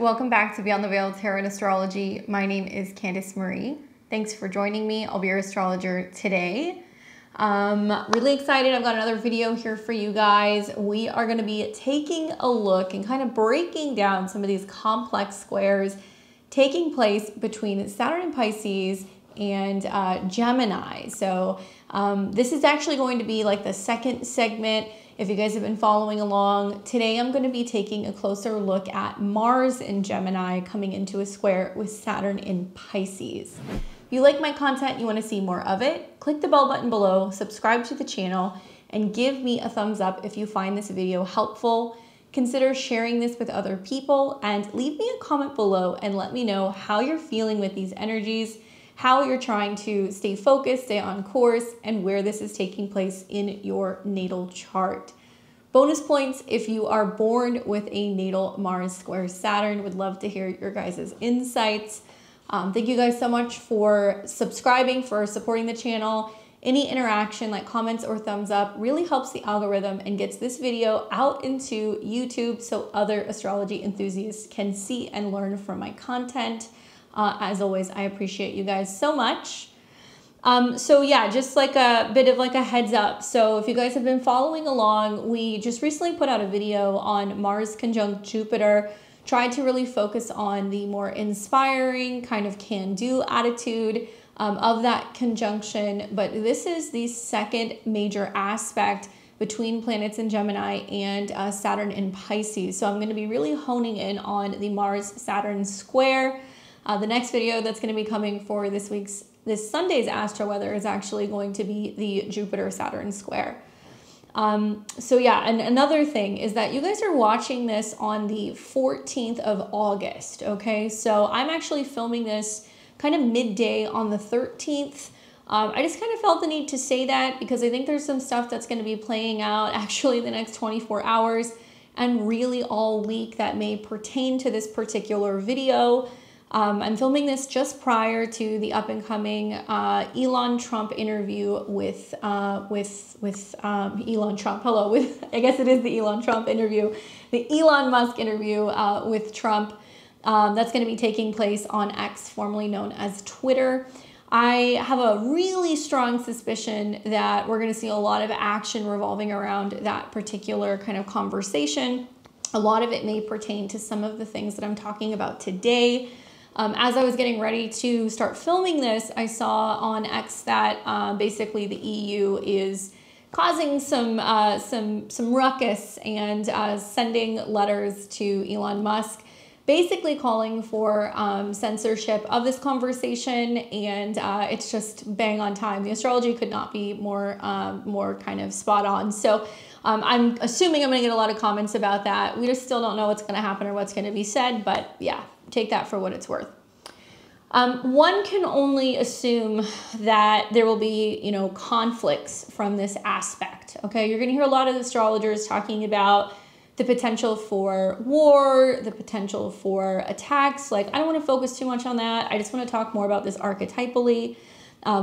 welcome back to Beyond the Veil Tarot and Astrology. My name is Candice Marie. Thanks for joining me. I'll be your astrologer today. Really excited. I've got another video here for you guys. We are going to be taking a look and kind of breaking down some of these complex squares taking place between Saturn and Pisces and Gemini. So this is actually going to be like the second segment. If you guys have been following along, today I'm going to be taking a closer look at Mars in Gemini coming into a square with Saturn in Pisces. If you like my content, you want to see more of it, click the bell button below, subscribe to the channel, and give me a thumbs up if you find this video helpful. Consider sharing this with other people and leave me a comment below and let me know how you're feeling with these energies, how you're trying to stay focused, stay on course, and where this is taking place in your natal chart. Bonus points if you are born with a natal Mars square Saturn. Would love to hear your guys' insights. Thank you guys so much for subscribing, for supporting the channel. Any interaction like comments or thumbs up really helps the algorithm and gets this video out into YouTube so other astrology enthusiasts can see and learn from my content. As always, I appreciate you guys so much. So yeah, just like a bit of like a heads up. So if you guys have been following along, we just recently put out a video on Mars conjunct Jupiter, tried to really focus on the more inspiring kind of can-do attitude of that conjunction. But this is the second major aspect between planets in Gemini and Saturn in Pisces. So I'm going to be really honing in on the Mars-Saturn square. The next video that's going to be coming for this Sunday's astro weather is actually going to be the Jupiter-Saturn square. So yeah, and another thing is that you guys are watching this on the 14th of August, okay? So I'm actually filming this kind of midday on the 13th. I just kind of felt the need to say that because I think there's some stuff that's going to be playing out actually the next 24 hours and really all week that may pertain to this particular video. I'm filming this just prior to the up-and-coming Elon Trump interview with Elon Trump. Hello, I guess it is the Elon Trump interview, the Elon Musk interview with Trump. That's going to be taking place on X, formerly known as Twitter. I have a really strong suspicion that we're going to see a lot of action revolving around that particular kind of conversation. A lot of it may pertain to some of the things that I'm talking about today. As I was getting ready to start filming this, I saw on X that basically the EU is causing some ruckus and sending letters to Elon Musk, basically calling for censorship of this conversation, and it's just bang on time. The astrology could not be more kind of spot on. So I'm assuming I'm going to get a lot of comments about that. We just still don't know what's going to happen or what's going to be said, but yeah, take that for what it's worth. One can only assume that there will be, you know, conflicts from this aspect. Okay, you're going to hear a lot of astrologers talking about the potential for war, the potential for attacks. Like, I don't want to focus too much on that. I just want to talk more about this archetypally.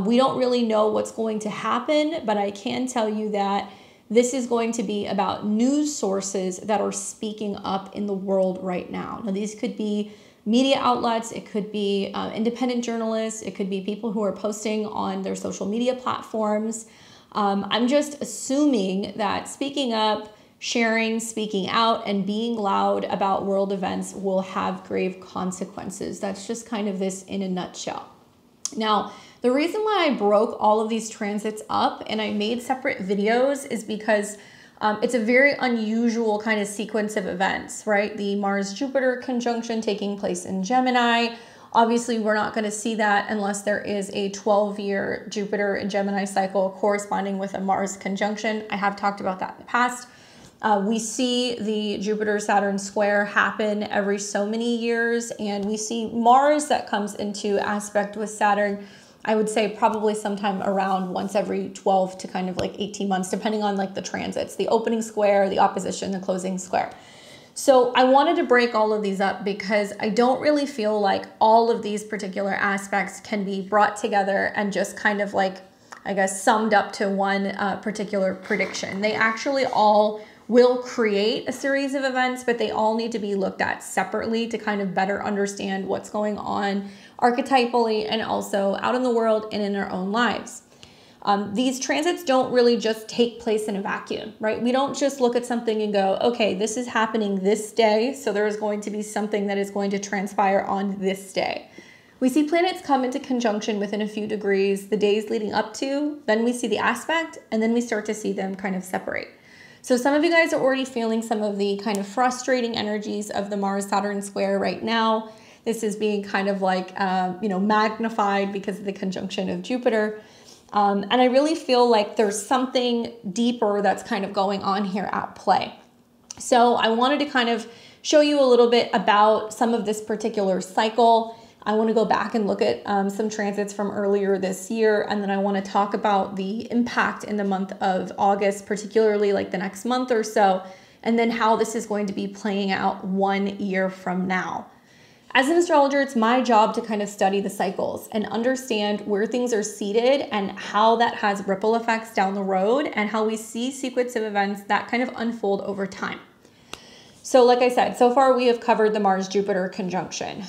We don't really know what's going to happen, but I can tell you that this is going to be about news sources that are speaking up in the world right now. Now, these could be media outlets, it could be independent journalists, it could be people who are posting on their social media platforms. I'm just assuming that speaking up, sharing, speaking out, and being loud about world events will have grave consequences. That's just kind of this in a nutshell. Now, the reason why I broke all of these transits up and I made separate videos is because it's a very unusual kind of sequence of events, right? The Mars-Jupiter conjunction taking place in Gemini. Obviously, we're not going to see that unless there is a 12-year Jupiter and Gemini cycle corresponding with a Mars conjunction. I have talked about that in the past. We see the Jupiter-Saturn square happen every so many years, and we see Mars that comes into aspect with Saturn, I would say probably sometime around once every 12 to kind of like 18 months, depending on like the transits, the opening square, the opposition, the closing square. So I wanted to break all of these up because I don't really feel like all of these particular aspects can be brought together and just kind of like, I guess, summed up to one particular prediction. They actually all will create a series of events, but they all need to be looked at separately to kind of better understand what's going on archetypally and also out in the world and in our own lives. These transits don't really just take place in a vacuum, right? We don't just look at something and go, okay, this is happening this day, so there is going to be something that is going to transpire on this day. We see planets come into conjunction within a few degrees the days leading up to, then we see the aspect, and then we start to see them kind of separate. So some of you guys are already feeling some of the kind of frustrating energies of the Mars-Saturn square right now. This is being kind of like, magnified because of the conjunction of Jupiter. And I really feel like there's something deeper that's kind of going on here at play. So I wanted to kind of show you a little bit about some of this particular cycle. I want to go back and look at some transits from earlier this year. And then I want to talk about the impact in the month of August, particularly like the next month or so, and then how this is going to be playing out 1 year from now. As an astrologer, it's my job to kind of study the cycles and understand where things are seated and how that has ripple effects down the road and how we see sequence of events that kind of unfold over time. So like I said, so far we have covered the Mars-Jupiter conjunction.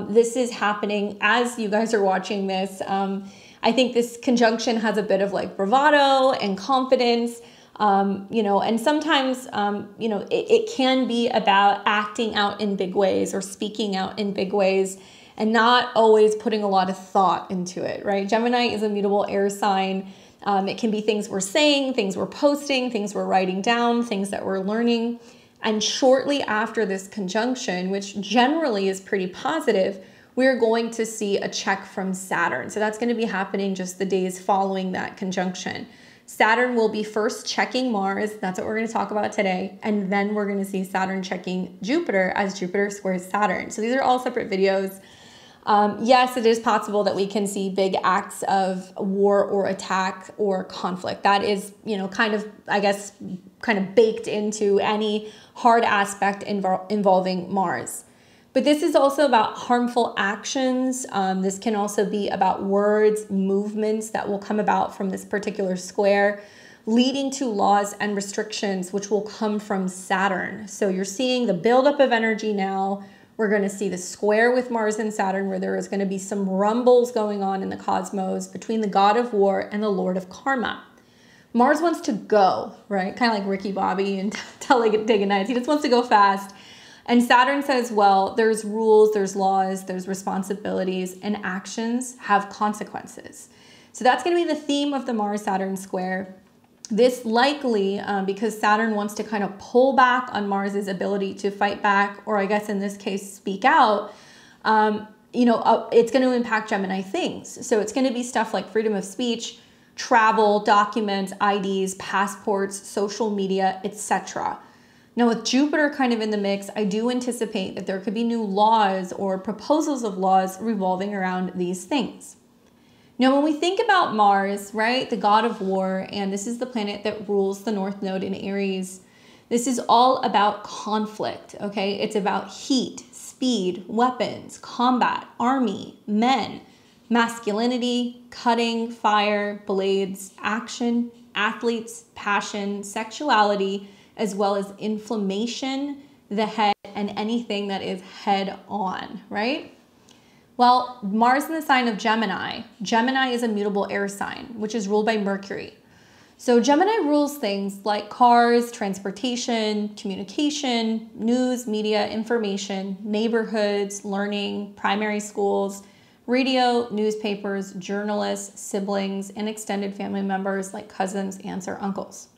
This is happening as you guys are watching this. I think this conjunction has a bit of like bravado and confidence. And sometimes, it can be about acting out in big ways or speaking out in big ways and not always putting a lot of thought into it, right? Gemini is a mutable air sign. It can be things we're saying, things we're posting, things we're writing down, things that we're learning. And shortly after this conjunction, which generally is pretty positive, we're going to see a check from Saturn. So that's going to be happening just the days following that conjunction. Saturn will be first checking Mars. That's what we're going to talk about today. And then we're going to see Saturn checking Jupiter as Jupiter squares Saturn. So these are all separate videos. Yes, it is possible that we can see big acts of war or attack or conflict. That is, kind of baked into any hard aspect involving Mars. But this is also about harmful actions. This can also be about words, movements that will come about from this particular square, leading to laws and restrictions, which will come from Saturn. So you're seeing the buildup of energy now. We're going to see the square with Mars and Saturn, where there is going to be some rumbles going on in the cosmos between the god of war and the lord of karma. Mars wants to go, right? Kind of like Ricky Bobby and Talladega Nights. He just wants to go fast. And Saturn says, well, there's rules, there's laws, there's responsibilities, and actions have consequences. So that's going to be the theme of the Mars-Saturn square. This likely, because Saturn wants to kind of pull back on Mars's ability to fight back, or I guess in this case, speak out, it's going to impact Gemini things. So it's going to be stuff like freedom of speech, travel, documents, IDs, passports, social media, etc. Now with Jupiter kind of in the mix, I do anticipate that there could be new laws or proposals of laws revolving around these things. Now when we think about Mars, right, the god of war, and this is the planet that rules the North Node in Aries, this is all about conflict, okay? It's about heat, speed, weapons, combat, army, men, masculinity, cutting, fire, blades, action, athletes, passion, sexuality, as well as inflammation, the head, and anything that is head on, right? Well, Mars in the sign of Gemini. Gemini is a mutable air sign, which is ruled by Mercury. So Gemini rules things like cars, transportation, communication, news, media, information, neighborhoods, learning, primary schools, radio, newspapers, journalists, siblings, and extended family members like cousins, aunts, or uncles.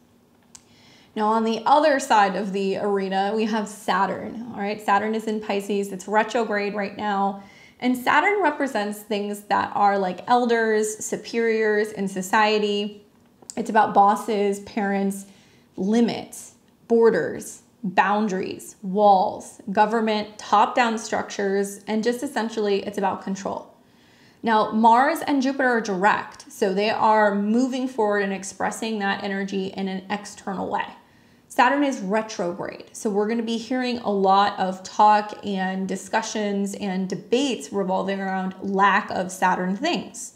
Now on the other side of the arena, we have Saturn, all right? Saturn is in Pisces, it's retrograde right now. And Saturn represents things that are like elders, superiors in society. It's about bosses, parents, limits, borders, boundaries, walls, government, top-down structures, and just essentially it's about control. Now, Mars and Jupiter are direct, so they are moving forward and expressing that energy in an external way. Saturn is retrograde, so we're going to be hearing a lot of talk and discussions and debates revolving around lack of Saturn things.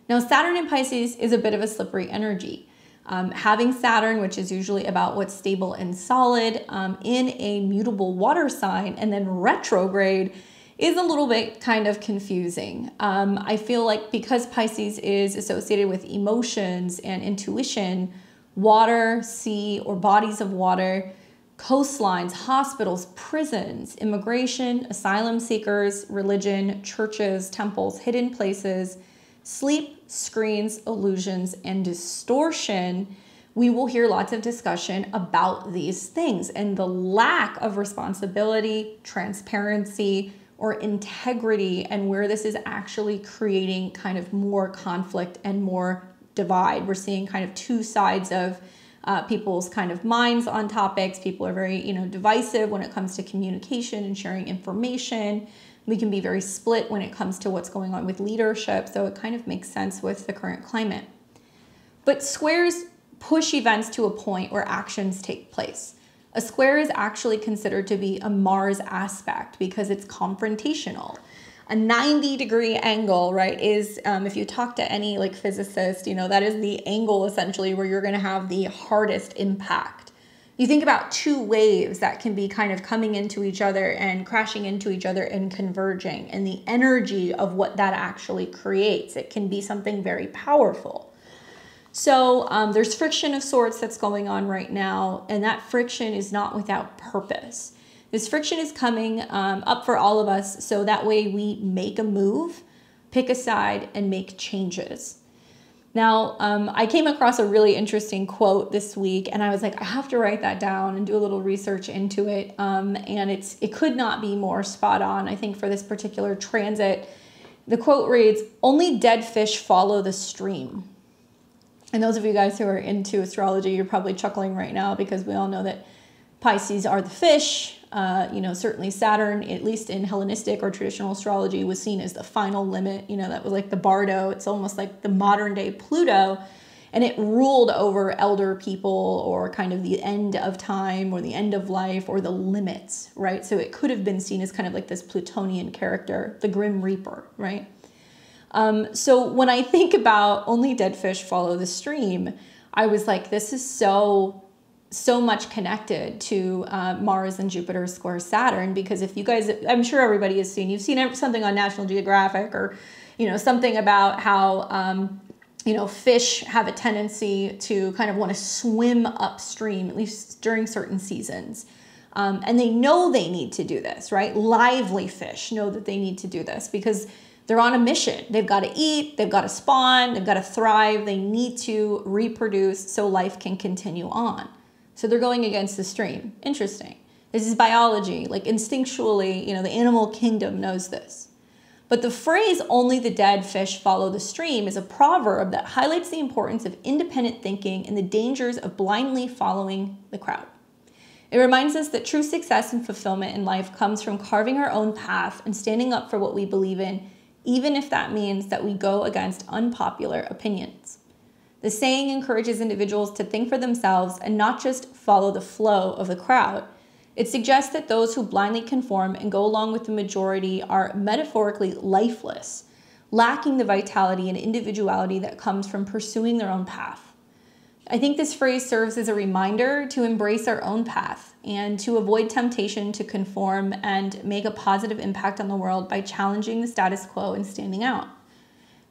Now, Saturn in Pisces is a bit of a slippery energy. Having Saturn, which is usually about what's stable and solid, in a mutable water sign and then retrograde is a little bit kind of confusing. I feel like because Pisces is associated with emotions and intuition, water, sea, or bodies of water, coastlines, hospitals, prisons, immigration, asylum seekers, religion, churches, temples, hidden places, sleep, screens, illusions, and distortion, we will hear lots of discussion about these things and the lack of responsibility, transparency, or integrity, and where this is actually creating kind of more conflict and more divide. We're seeing kind of two sides of people's kind of minds on topics. People are very, divisive when it comes to communication and sharing information. We can be very split when it comes to what's going on with leadership. So it kind of makes sense with the current climate. But squares push events to a point where actions take place. A square is actually considered to be a Mars aspect because it's confrontational. A 90-degree angle, right, is, if you talk to any like physicist, that is the angle essentially where you're going to have the hardest impact. You think about two waves that can be kind of coming into each other and crashing into each other and converging, and the energy of what that actually creates. It can be something very powerful. So there's friction of sorts that's going on right now, and that friction is not without purpose. This friction is coming up for all of us, so that way we make a move, pick a side, and make changes. Now, I came across a really interesting quote this week, and I was like, I have to write that down and do a little research into it, and it could not be more spot on, I think, for this particular transit. The quote reads, "Only dead fish follow the stream." And those of you guys who are into astrology, you're probably chuckling right now because we all know that Pisces are the fish. Certainly Saturn, at least in Hellenistic or traditional astrology, was seen as the final limit. That was like the bardo. It's almost like the modern day Pluto. And it ruled over elder people or kind of the end of time or the end of life or the limits, right? So it could have been seen as kind of like this Plutonian character, the Grim Reaper, right? So when I think about only dead fish follow the stream, I was like, this is so much connected to Mars and Jupiter square Saturn, because if you guys, I'm sure everybody has seen, you've seen something on National Geographic or, something about how, fish have a tendency to kind of want to swim upstream, at least during certain seasons. And they know they need to do this, right? Lively fish know that they need to do this because they're on a mission. They've got to eat, they've got to spawn, they've got to thrive, they need to reproduce so life can continue on. So they're going against the stream. Interesting. This is biology, like instinctually, the animal kingdom knows this. But the phrase, "only the dead fish follow the stream," is a proverb that highlights the importance of independent thinking and the dangers of blindly following the crowd. It reminds us that true success and fulfillment in life comes from carving our own path and standing up for what we believe in, even if that means that we go against unpopular opinions. The saying encourages individuals to think for themselves and not just follow the flow of the crowd. It suggests that those who blindly conform and go along with the majority are metaphorically lifeless, lacking the vitality and individuality that comes from pursuing their own path. I think this phrase serves as a reminder to embrace our own path and to avoid temptation to conform and make a positive impact on the world by challenging the status quo and standing out.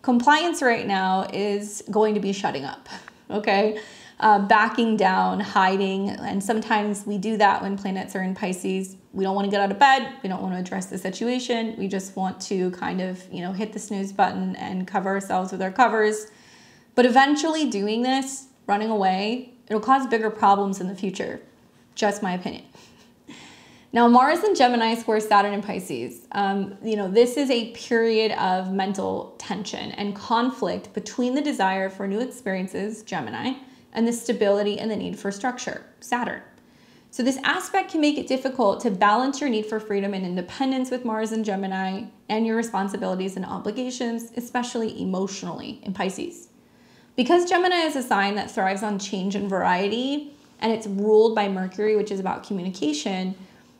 Compliance right now is going to be shutting up, okay? Backing down, hiding, and sometimes we do that when planets are in Pisces. We don't want to get out of bed. We don't want to address the situation. We just want to kind of, hit the snooze button and cover ourselves with our covers. But eventually doing this, running away, it'll cause bigger problems in the future. Just my opinion. Now, Mars and Gemini square Saturn and Pisces. This is a period of mental tension and conflict between the desire for new experiences, Gemini, and the stability and the need for structure, Saturn. So this aspect can make it difficult to balance your need for freedom and independence with Mars and Gemini and your responsibilities and obligations, especially emotionally in Pisces. Because Gemini is a sign that thrives on change and variety, and it's ruled by Mercury, which is about communication,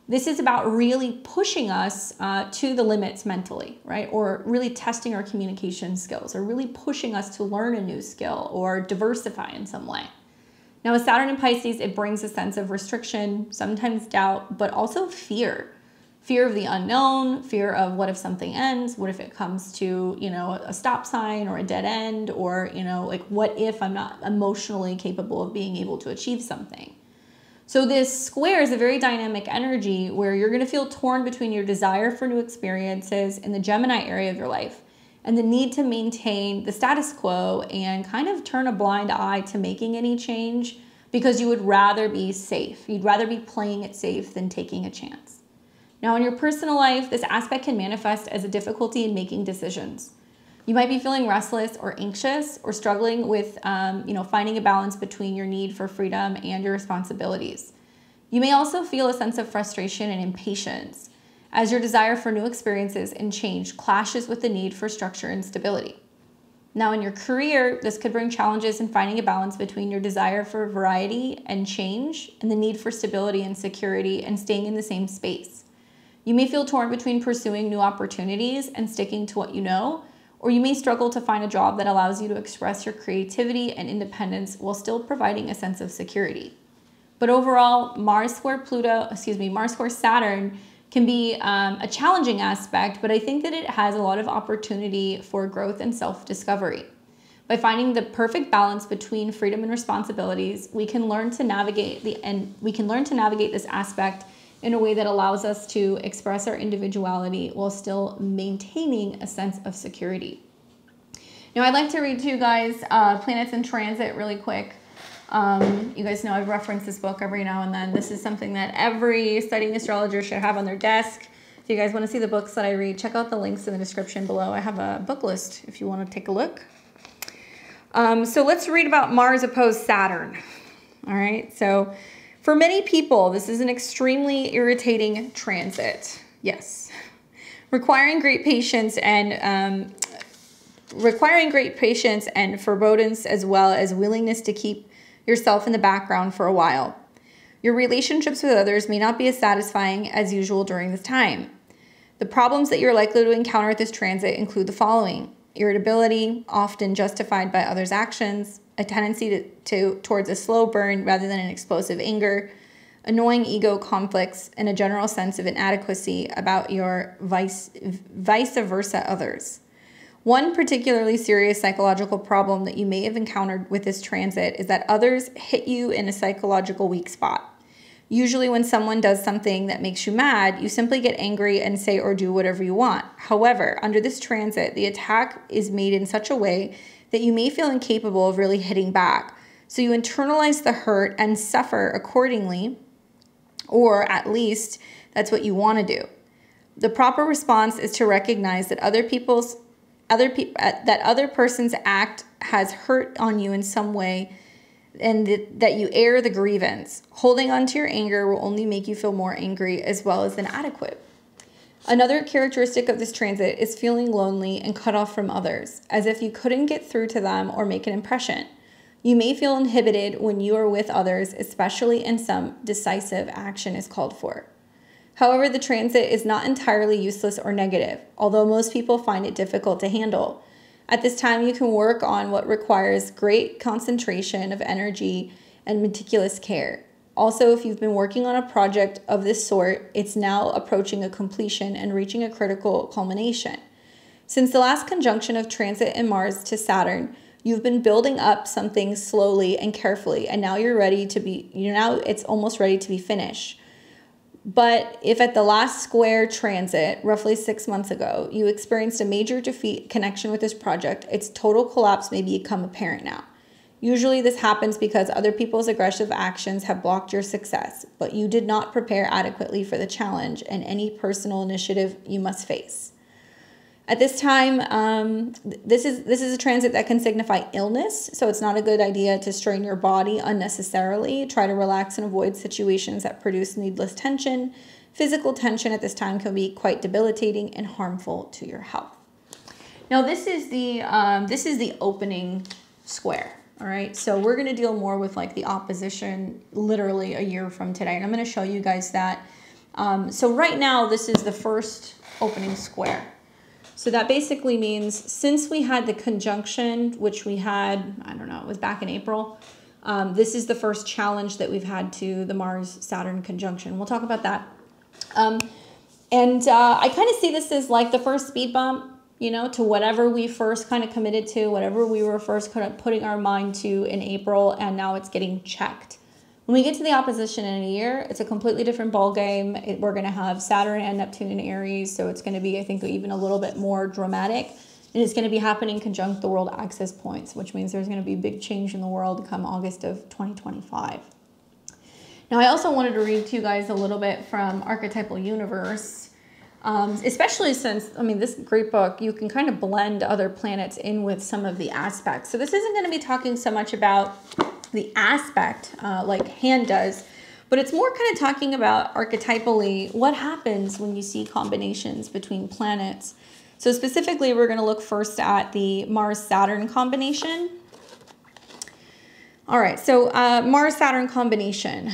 this is about really pushing us to the limits mentally, right? Or really testing our communication skills, or really pushing us to learn a new skill or diversify in some way. Now with Saturn in Pisces, it brings a sense of restriction, sometimes doubt, but also fear. Fear of the unknown, fear of what if something ends? What if it comes to, you know, a stop sign or a dead end? Or, you know, like what if I'm not emotionally capable of being able to achieve something? So this square is a very dynamic energy where you're going to feel torn between your desire for new experiences in the Gemini area of your life and the need to maintain the status quo and kind of turn a blind eye to making any change because you would rather be safe. You'd rather be playing it safe than taking a chance. Now, in your personal life, this aspect can manifest as a difficulty in making decisions. You might be feeling restless or anxious or struggling with, finding a balance between your need for freedom and your responsibilities. You may also feel a sense of frustration and impatience as your desire for new experiences and change clashes with the need for structure and stability. Now, in your career, this could bring challenges in finding a balance between your desire for variety and change and the need for stability and security and staying in the same space. You may feel torn between pursuing new opportunities and sticking to what you know, or you may struggle to find a job that allows you to express your creativity and independence while still providing a sense of security. But overall, Mars square Saturn can be a challenging aspect, but I think that it has a lot of opportunity for growth and self-discovery. By finding the perfect balance between freedom and responsibilities, we can learn to navigate this aspect in a way that allows us to express our individuality while still maintaining a sense of security. Now, I'd like to read to you guys planets in transit really quick. You guys know I've referenced this book every now and then. This is something that every studying astrologer should have on their desk. If you guys want to see the books that I read, check out the links in the description below. I have a book list if you want to take a look. So let's read about Mars opposed Saturn. All right, so for many people, this is an extremely irritating transit. Yes. Requiring great patience and forebodance, as well as willingness to keep yourself in the background for a while. Your relationships with others may not be as satisfying as usual during this time. The problems that you're likely to encounter at this transit include the following: irritability, often justified by others' actions, a tendency towards a slow burn rather than an explosive anger, annoying ego conflicts, and a general sense of inadequacy about your vice versa others. One particularly serious psychological problem that you may have encountered with this transit is that others hit you in a psychological weak spot. Usually when someone does something that makes you mad, you simply get angry and say or do whatever you want. However, under this transit, the attack is made in such a way that you may feel incapable of really hitting back. So you internalize the hurt and suffer accordingly, or at least that's what you want to do. The proper response is to recognize that other person's act has hurt on you in some way, and that you air the grievance. Holding on to your anger will only make you feel more angry as well as inadequate. Another characteristic of this transit is feeling lonely and cut off from others, as if you couldn't get through to them or make an impression. You may feel inhibited when you are with others, especially when some decisive action is called for. However, the transit is not entirely useless or negative, although most people find it difficult to handle. At this time, you can work on what requires great concentration of energy and meticulous care. Also, if you've been working on a project of this sort, it's now approaching a completion and reaching a critical culmination. Since the last conjunction of transit in Mars to Saturn, you've been building up something slowly and carefully, and now it's almost ready to be finished. But if at the last square transit, roughly 6 months ago, you experienced a major defeat connection with this project, its total collapse may become apparent now. Usually this happens because other people's aggressive actions have blocked your success, but you did not prepare adequately for the challenge and any personal initiative you must face. At this time, this is a transit that can signify illness, so it's not a good idea to strain your body unnecessarily. Try to relax and avoid situations that produce needless tension. Physical tension at this time can be quite debilitating and harmful to your health. Now, this is the opening square. All right, so we're going to deal more with like the opposition literally a year from today, and I'm going to show you guys that. So right now, this is the first opening square. So that basically means since we had the conjunction, which we had, I don't know, it was back in April, This is the first challenge that we've had to the Mars-Saturn conjunction. We'll talk about that. I kind of see this as like the first speed bump, you know, to whatever we first kind of committed to, whatever we were first kind of putting our mind to in April, and now it's getting checked. When we get to the opposition in a year, it's a completely different ball game. We're going to have Saturn and Neptune in Aries, so it's going to be, I think, even a little bit more dramatic. And it's going to be happening conjunct the world axis points, which means there's going to be a big change in the world come August of 2025. Now, I also wanted to read to you guys a little bit from Archetypal Universe, especially since, I mean, this great book, you can kind of blend other planets in with some of the aspects. So this isn't going to be talking so much about the aspect like hand does, but it's more kind of talking about archetypally what happens when you see combinations between planets. So specifically, we're going to look first at the Mars-Saturn combination. All right, so Mars-Saturn combination,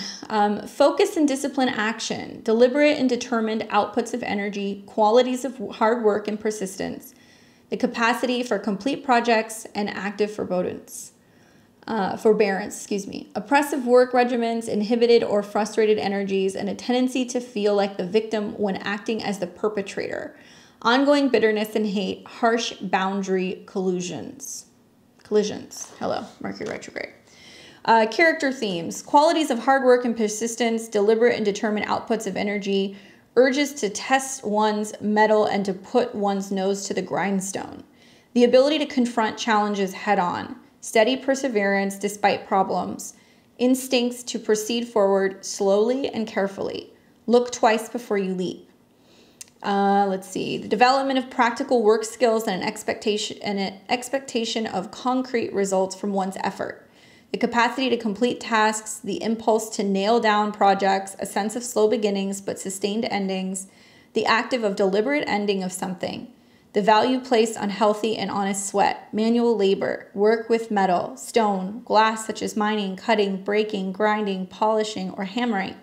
focus and discipline action, deliberate and determined outputs of energy, qualities of hard work and persistence, the capacity for complete projects and active forbearance, oppressive work regimens, inhibited or frustrated energies, and a tendency to feel like the victim when acting as the perpetrator, ongoing bitterness and hate, harsh boundary collisions. Hello, Mercury retrograde. Character themes, qualities of hard work and persistence, deliberate and determined outputs of energy, urges to test one's mettle and to put one's nose to the grindstone, the ability to confront challenges head on, steady perseverance despite problems, instincts to proceed forward slowly and carefully, look twice before you leap. Let's see, the development of practical work skills and an expectation of concrete results from one's effort, the capacity to complete tasks, the impulse to nail down projects, a sense of slow beginnings but sustained endings, the active of deliberate ending of something, the value placed on healthy and honest sweat, manual labor, work with metal, stone, glass such as mining, cutting, breaking, grinding, polishing, or hammering,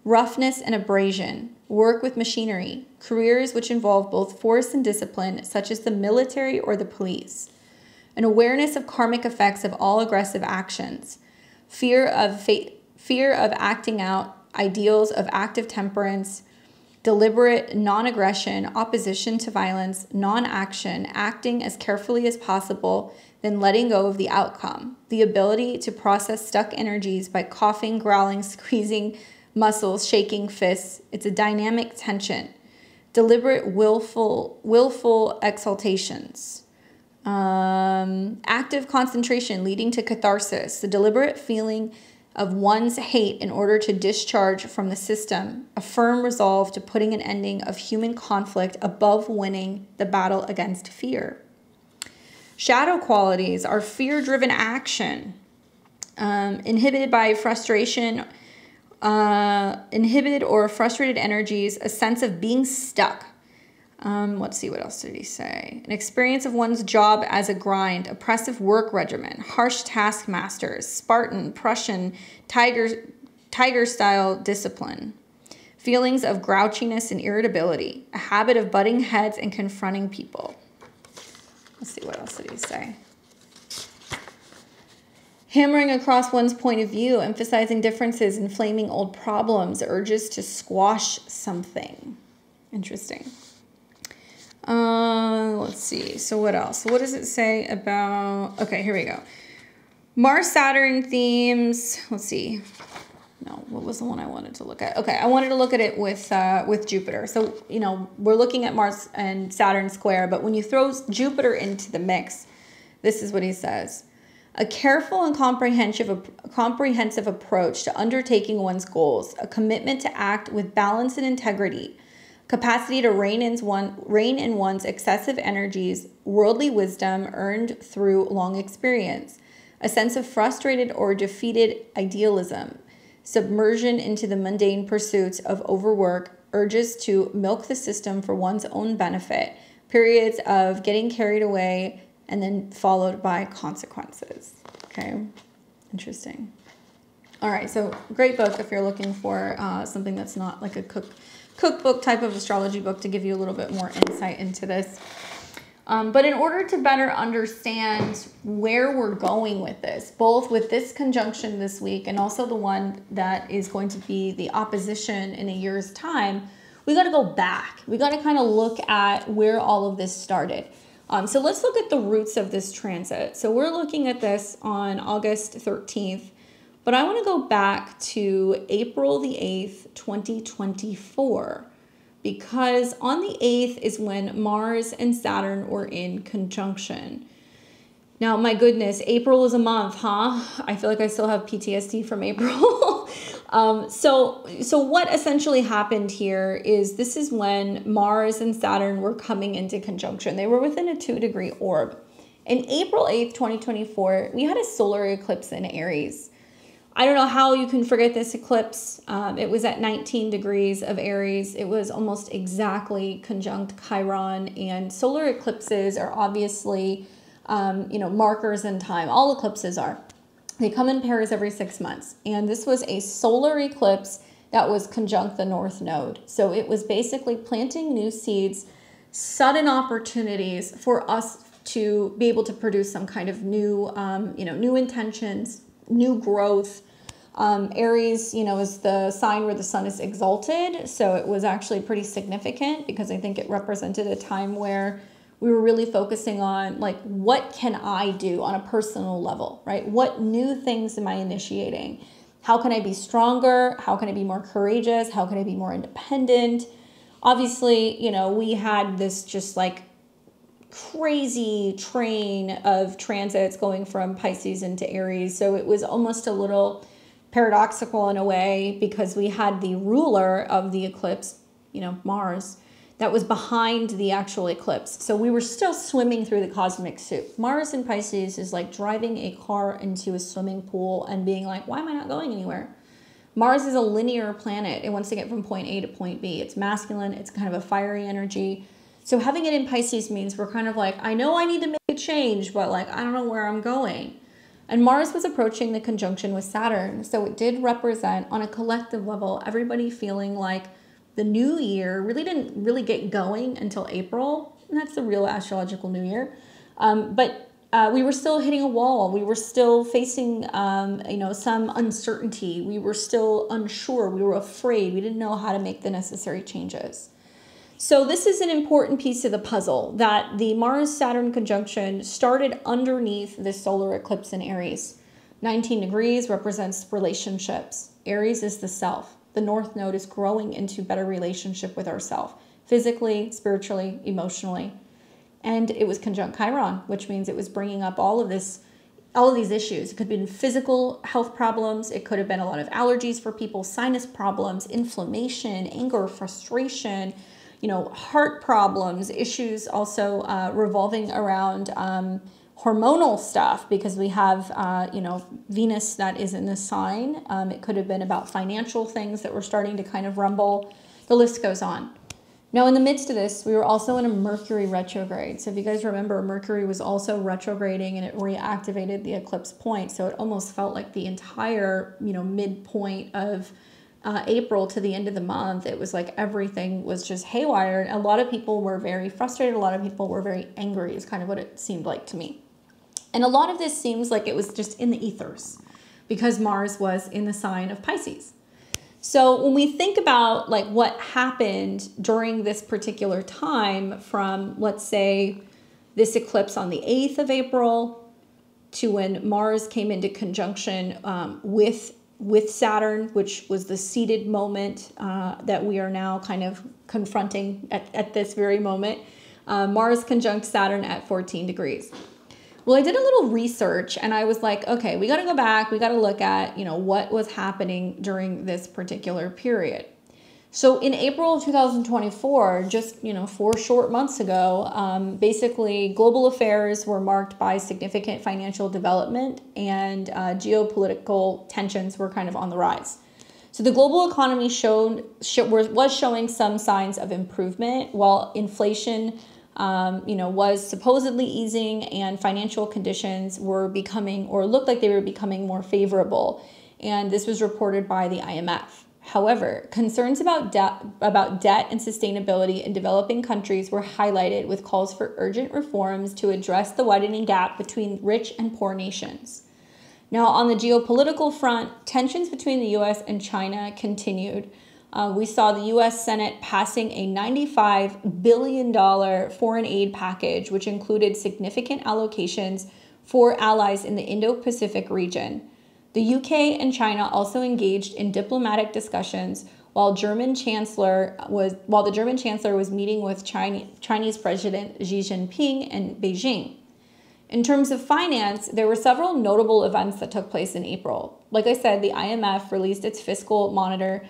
roughness and abrasion, work with machinery, careers which involve both force and discipline such as the military or the police, an awareness of karmic effects of all aggressive actions, fear of acting out, ideals of active temperance, deliberate non-aggression, opposition to violence, non-action, acting as carefully as possible, then letting go of the outcome, the ability to process stuck energies by coughing, growling, squeezing muscles, shaking fists. It's a dynamic tension, deliberate willful exaltations, active concentration leading to catharsis, the deliberate feeling of one's hate in order to discharge from the system, a firm resolve to putting an ending of human conflict above winning the battle against fear. Shadow qualities are fear-driven action, inhibited by frustration, inhibited or frustrated energies, a sense of being stuck. Let's see, what else did he say? An experience of one's job as a grind, oppressive work regimen, harsh taskmasters, Spartan, Prussian, tiger-style discipline, feelings of grouchiness and irritability, a habit of butting heads and confronting people. Let's see, what else did he say? Hammering across one's point of view, emphasizing differences, inflaming old problems, urges to squash something. Interesting. Let's see. So what else? What does it say about... Okay, here we go. Mars-Saturn themes. Let's see. No, what was the one I wanted to look at? Okay, I wanted to look at it with Jupiter. So, you know, we're looking at Mars and Saturn square, but when you throw Jupiter into the mix, this is what he says. A careful and comprehensive approach to undertaking one's goals, a commitment to act with balance and integrity, capacity to rein in one's excessive energies, worldly wisdom earned through long experience, a sense of frustrated or defeated idealism, submersion into the mundane pursuits of overwork, urges to milk the system for one's own benefit, periods of getting carried away, and then followed by consequences. Okay, interesting. All right, so great book if you're looking for something that's not like a cookbook type of astrology book to give you a little bit more insight into this. But in order to better understand where we're going with this, both with this conjunction this week and also the one that is going to be the opposition in a year's time, we got to go back. We got to kind of look at where all of this started. So let's look at the roots of this transit. So we're looking at this on August 13th, but I want to go back to April the 8th, 2024. Because on the 8th is when Mars and Saturn were in conjunction. Now, my goodness, April is a month, huh? I feel like I still have PTSD from April. So what essentially happened here is this is when Mars and Saturn were coming into conjunction. They were within a 2-degree orb. In April 8th, 2024, we had a solar eclipse in Aries. I don't know how you can forget this eclipse. It was at 19 degrees of Aries. It was almost exactly conjunct Chiron, and solar eclipses are obviously, markers in time. All eclipses are. They come in pairs every 6 months, and this was a solar eclipse that was conjunct the North Node. So it was basically planting new seeds, sudden opportunities for us to be able to produce some kind of new, new intentions, new growth. Aries, is the sign where the sun is exalted. So it was actually pretty significant because I think it represented a time where we were really focusing on like, what can I do on a personal level, right? What new things am I initiating? How can I be stronger? How can I be more courageous? How can I be more independent? Obviously, we had this just like crazy train of transits going from Pisces into Aries. So it was almost a little paradoxical in a way because we had the ruler of the eclipse, Mars, that was behind the actual eclipse. So we were still swimming through the cosmic soup. Mars in Pisces is like driving a car into a swimming pool and being like, why am I not going anywhere? Mars is a linear planet. It wants to get from point A to point B. It's masculine. It's kind of a fiery energy. So having it in Pisces means we're kind of like, I know I need to make a change, but like, I don't know where I'm going. And Mars was approaching the conjunction with Saturn. So it did represent on a collective level, everybody feeling like the new year really didn't really get going until April. And that's the real astrological new year. But we were still hitting a wall. We were still facing, some uncertainty. We were still unsure. We were afraid. We didn't know how to make the necessary changes. So this is an important piece of the puzzle that the Mars-Saturn conjunction started underneath this solar eclipse in Aries. 19 degrees represents relationships. Aries is the self. The North Node is growing into better relationship with ourself, physically, spiritually, emotionally. And it was conjunct Chiron, which means it was bringing up all of these issues. It could have been physical health problems. It could have been a lot of allergies for people, sinus problems, inflammation, anger, frustration, heart problems, issues also revolving around hormonal stuff because we have, Venus that is in the sign. It could have been about financial things that were starting to kind of rumble. The list goes on. Now, in the midst of this, we were also in a Mercury retrograde. So if you guys remember, Mercury was also retrograding and it reactivated the eclipse point. So it almost felt like the entire, midpoint of April to the end of the month, it was like everything was just haywire. A lot of people were very frustrated. A lot of people were very angry is kind of what it seemed like to me. And a lot of this seems like it was just in the ethers because Mars was in the sign of Pisces. So when we think about like what happened during this particular time from, let's say, this eclipse on the 8th of April to when Mars came into conjunction with Saturn, which was the seated moment that we are now kind of confronting at this very moment. Mars conjunct Saturn at 14 degrees. Well, I did a little research and I was like, okay, we got to go back. We got to look at, what was happening during this particular period. So in April of 2024, just, 4 short months ago, basically global affairs were marked by significant financial development and geopolitical tensions were kind of on the rise. So the global economy was showing some signs of improvement while inflation was supposedly easing and financial conditions were becoming or looked like they were becoming more favorable. And this was reported by the IMF. However, concerns about debt and sustainability in developing countries were highlighted with calls for urgent reforms to address the widening gap between rich and poor nations. Now, on the geopolitical front, tensions between the U.S. and China continued. We saw the U.S. Senate passing a $95 billion foreign aid package, which included significant allocations for allies in the Indo-Pacific region. The UK and China also engaged in diplomatic discussions while the German Chancellor was meeting with Chinese President Xi Jinping in Beijing. In terms of finance, there were several notable events that took place in April. Like I said, the IMF released its fiscal monitor,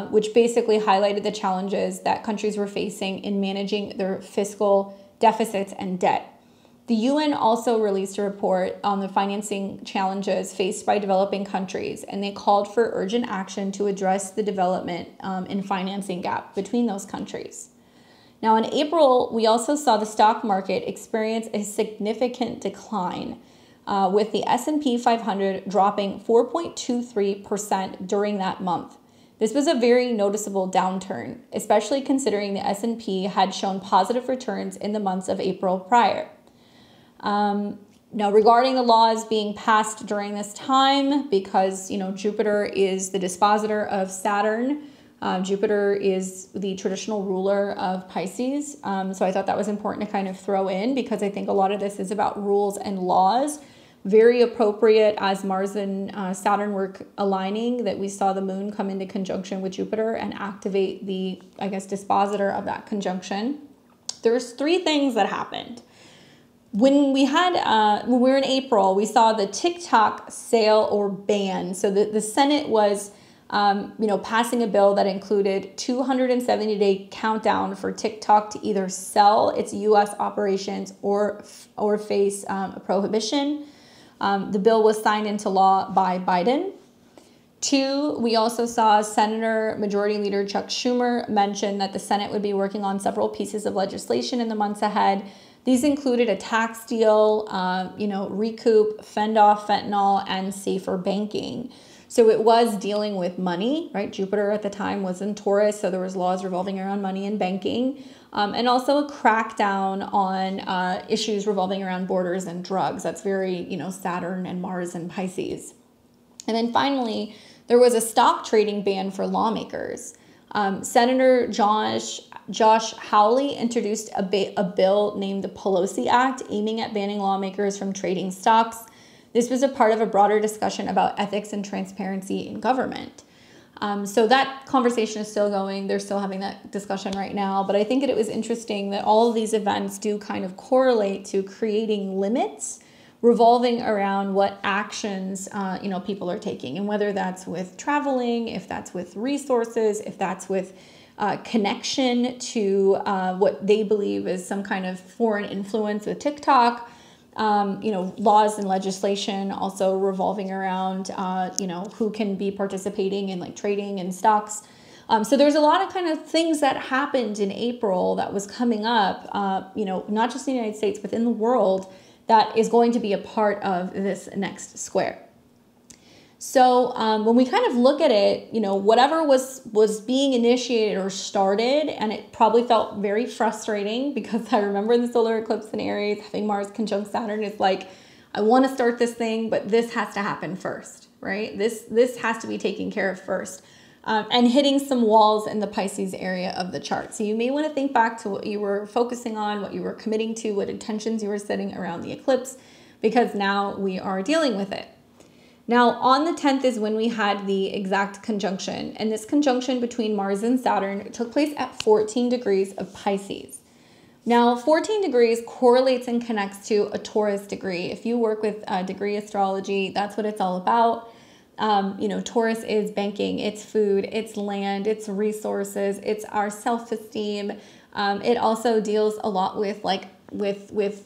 which basically highlighted the challenges that countries were facing in managing their fiscal deficits and debt. The UN also released a report on the financing challenges faced by developing countries, and they called for urgent action to address the development and financing gap between those countries. Now, in April, we also saw the stock market experience a significant decline, with the S&P 500 dropping 4.23% during that month. This was a very noticeable downturn, especially considering the S&P had shown positive returns in the months of April prior. Now, regarding the laws being passed during this time, because, Jupiter is the dispositor of Saturn, Jupiter is the traditional ruler of Pisces. So I thought that was important to kind of throw in, because I think a lot of this is about rules and laws. Very appropriate as Mars and Saturn were aligning, that we saw the moon come into conjunction with Jupiter and activate the, dispositor of that conjunction. There's three things that happened. When we were in April, we saw the TikTok sale or ban. So the Senate was, passing a bill that included 270-day countdown for TikTok to either sell its U.S. operations or face a prohibition. The bill was signed into law by Biden. 2, we also saw Senator Majority Leader Chuck Schumer mention that the Senate would be working on several pieces of legislation in the months ahead. These included a tax deal, recoup, fend off fentanyl, and safer banking. So it was dealing with money, right? Jupiter at the time was in Taurus, so there was laws revolving around money and banking, and also a crackdown on issues revolving around borders and drugs. That's very, Saturn and Mars and Pisces. And then finally, there was a stock trading ban for lawmakers. Senator Josh Hawley introduced a bill named the Pelosi Act, aiming at banning lawmakers from trading stocks. This was a part of a broader discussion about ethics and transparency in government. So that conversation is still going. They're still having that discussion right now. But I think it was interesting that all of these events do kind of correlate to creating limits revolving around what actions people are taking, and whether that's with traveling, if that's with resources, if that's with connection to what they believe is some kind of foreign influence with TikTok, laws and legislation also revolving around who can be participating in like trading and stocks. So there's a lot of kind of things that happened in April that was coming up, not just in the United States, but in the world, that is going to be a part of this next square. So when we kind of look at it, whatever was being initiated or started, and it probably felt very frustrating, because I remember the solar eclipse in Aries, having Mars conjunct Saturn, is like, I want to start this thing, but this has to happen first, right? This has to be taken care of first. And hitting some walls in the Pisces area of the chart. So you may want to think back to what you were focusing on, what you were committing to, what intentions you were setting around the eclipse, because now we are dealing with it. Now, on the 10th is when we had the exact conjunction, and this conjunction between Mars and Saturn took place at 14 degrees of Pisces. Now, 14 degrees correlates and connects to a Taurus degree. If you work with degree astrology, that's what it's all about. Taurus is banking, it's food, it's land, it's resources, it's our self-esteem. It also deals a lot with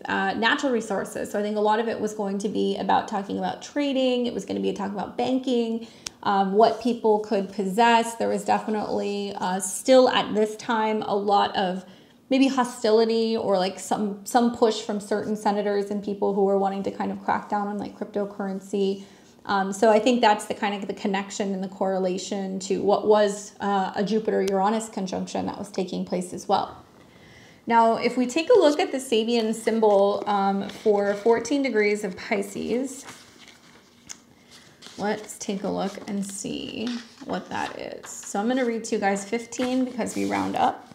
natural resources. So I think a lot of it was going to be about talking about trading. It was going to be talking about banking, what people could possess. There was definitely still at this time a lot of maybe hostility or like some push from certain senators and people who were wanting to kind of crack down on like cryptocurrency. So I think that's the kind of the connection and the correlation to what was a Jupiter-Uranus conjunction that was taking place as well. Now, if we take a look at the Sabian symbol for 14 degrees of Pisces, let's take a look and see what that is. So I'm going to read to you guys 15 because we round up.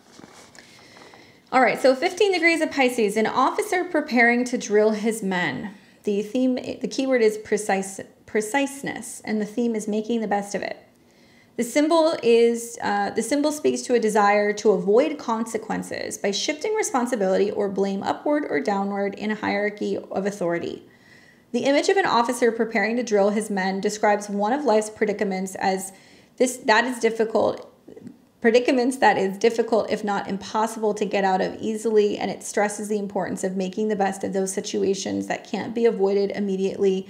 All right, so 15 degrees of Pisces, an officer preparing to drill his men. The keyword is preciseness, and the theme is making the best of it. The symbol speaks to a desire to avoid consequences by shifting responsibility or blame upward or downward in a hierarchy of authority. The image of an officer preparing to drill his men describes one of life's predicaments that is difficult if not impossible to get out of easily, and it stresses the importance of making the best of those situations that can't be avoided immediately,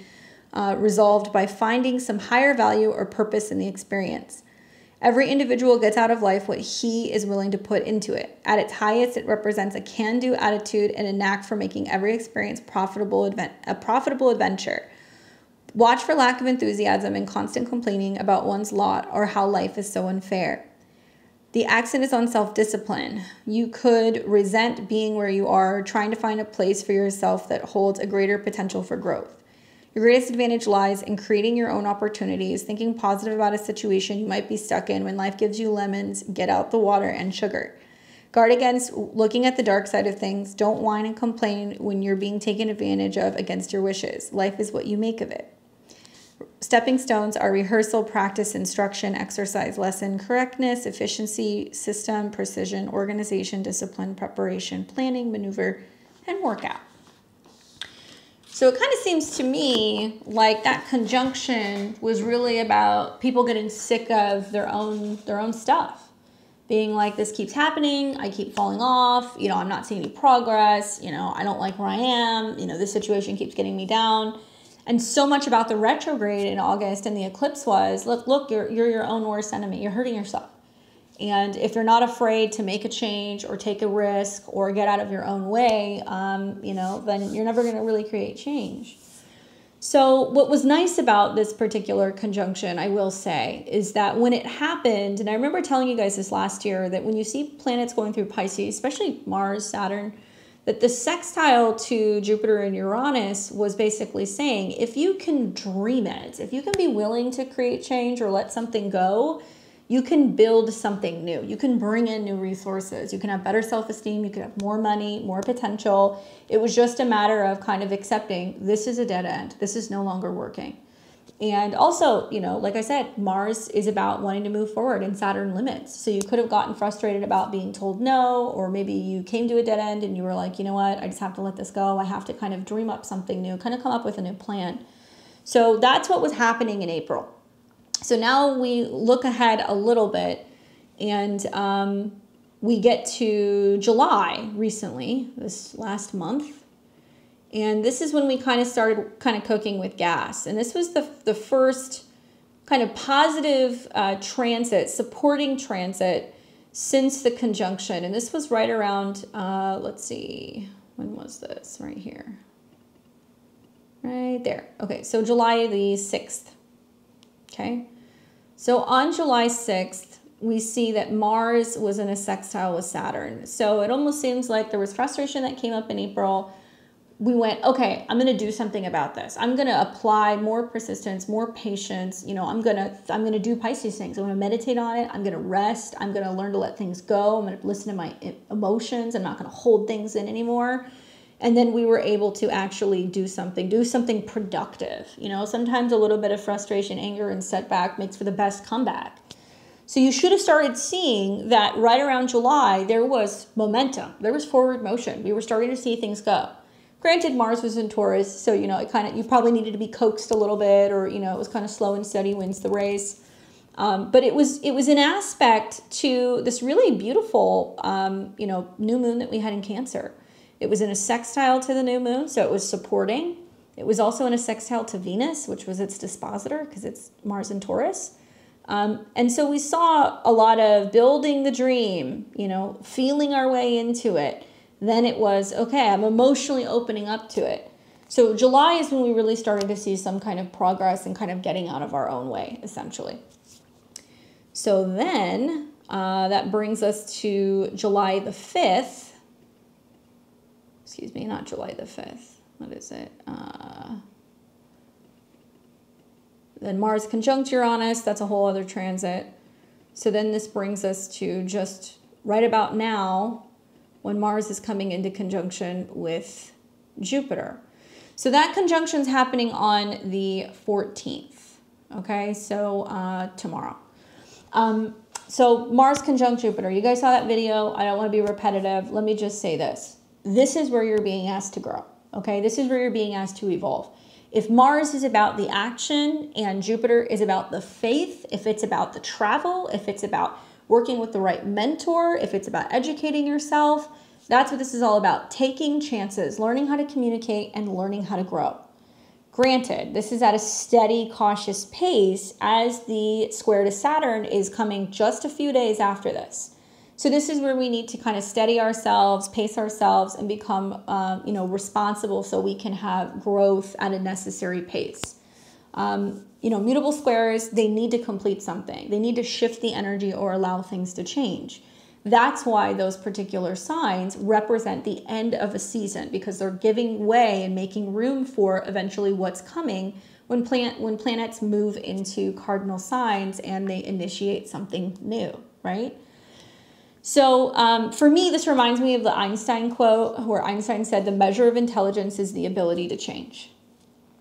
resolved by finding some higher value or purpose in the experience. Every individual gets out of life what he is willing to put into it. At its highest, it represents a can-do attitude and a knack for making every experience a profitable adventure. Watch for lack of enthusiasm and constant complaining about one's lot or how life is so unfair. The accent is on self-discipline. You could resent being where you are, trying to find a place for yourself that holds a greater potential for growth. Your greatest advantage lies in creating your own opportunities, thinking positive about a situation you might be stuck in. When life gives you lemons, get out the water and sugar. Guard against looking at the dark side of things. Don't whine and complain when you're being taken advantage of against your wishes. Life is what you make of it. Stepping stones are rehearsal, practice, instruction, exercise, lesson, correctness, efficiency, system, precision, organization, discipline, preparation, planning, maneuver, and workout. So it kind of seems to me like that conjunction was really about people getting sick of their own stuff. Being like, this keeps happening, I keep falling off, I'm not seeing any progress, I don't like where I am, this situation keeps getting me down. And so much about the retrograde in August and the eclipse was, look, you're your own worst enemy. You're hurting yourself. And if you're not afraid to make a change or take a risk or get out of your own way, then you're never going to really create change. So what was nice about this particular conjunction, I will say, is that when it happened, and I remember telling you guys this last year, that when you see planets going through Pisces, especially Mars, Saturn, that the sextile to Jupiter and Uranus was basically saying, if you can dream it, if you can be willing to create change or let something go, you can build something new. You can bring in new resources. You can have better self-esteem. You can have more money, more potential. It was just a matter of kind of accepting this is a dead end. This is no longer working. And also, like I said, Mars is about wanting to move forward and Saturn limits. So you could have gotten frustrated about being told no, or maybe you came to a dead end and you were like, you know what, I just have to let this go. I have to kind of dream up something new, kind of come up with a new plan. So that's what was happening in April. So now we look ahead a little bit and we get to July recently, this last month. And this is when we kind of started cooking with gas. And this was the first kind of positive transit, supporting transit since the conjunction. And this was right around, let's see, when was this? Right here. Right there. Okay, so July the 6th. Okay. So on July 6th, we see that Mars was in a sextile with Saturn. So it almost seems like there was frustration that came up in April. We went, okay, I'm going to do something about this. I'm going to apply more persistence, more patience. I'm going to do Pisces things. I'm going to meditate on it. I'm going to rest. I'm going to learn to let things go. I'm going to listen to my emotions. I'm not going to hold things in anymore. And then we were able to actually do something productive. Sometimes a little bit of frustration, anger, and setback makes for the best comeback. So you should have started seeing that right around July, there was momentum. There was forward motion. We were starting to see things go. Granted, Mars was in Taurus, so, you probably needed to be coaxed a little bit, or, it was kind of slow and steady wins the race. But it was an aspect to this really beautiful, new moon that we had in Cancer. It was in a sextile to the new moon, so it was supporting. It was also in a sextile to Venus, which was its dispositor because it's Mars in Taurus. And so we saw a lot of building the dream, feeling our way into it. Then it was, okay, I'm emotionally opening up to it. So July is when we really started to see some kind of progress and kind of getting out of our own way, essentially. So then that brings us to July the 5th. Excuse me, not July the 5th. What is it? Then Mars conjunct Uranus. That's a whole other transit. So then this brings us to just right about now when Mars is coming into conjunction with Jupiter. So that conjunction is happening on the 14th. Okay, so tomorrow. So Mars conjunct Jupiter. You guys saw that video. I don't want to be repetitive. Let me just say this. This is where you're being asked to grow. Okay, this is where you're being asked to evolve. If Mars is about the action and Jupiter is about the faith, if it's about the travel, if it's about working with the right mentor, if it's about educating yourself, that's what this is all about. Taking chances, learning how to communicate, and learning how to grow. Granted, this is at a steady, cautious pace as the square to Saturn is coming just a few days after this. So this is where we need to kind of steady ourselves, pace ourselves, and become, responsible so we can have growth at a necessary pace. Mutable squares, they need to complete something. They need to shift the energy or allow things to change. That's why those particular signs represent the end of a season, because they're giving way and making room for eventually what's coming when planets move into cardinal signs and they initiate something new, right? So for me, this reminds me of the Einstein quote where Einstein said, the measure of intelligence is the ability to change,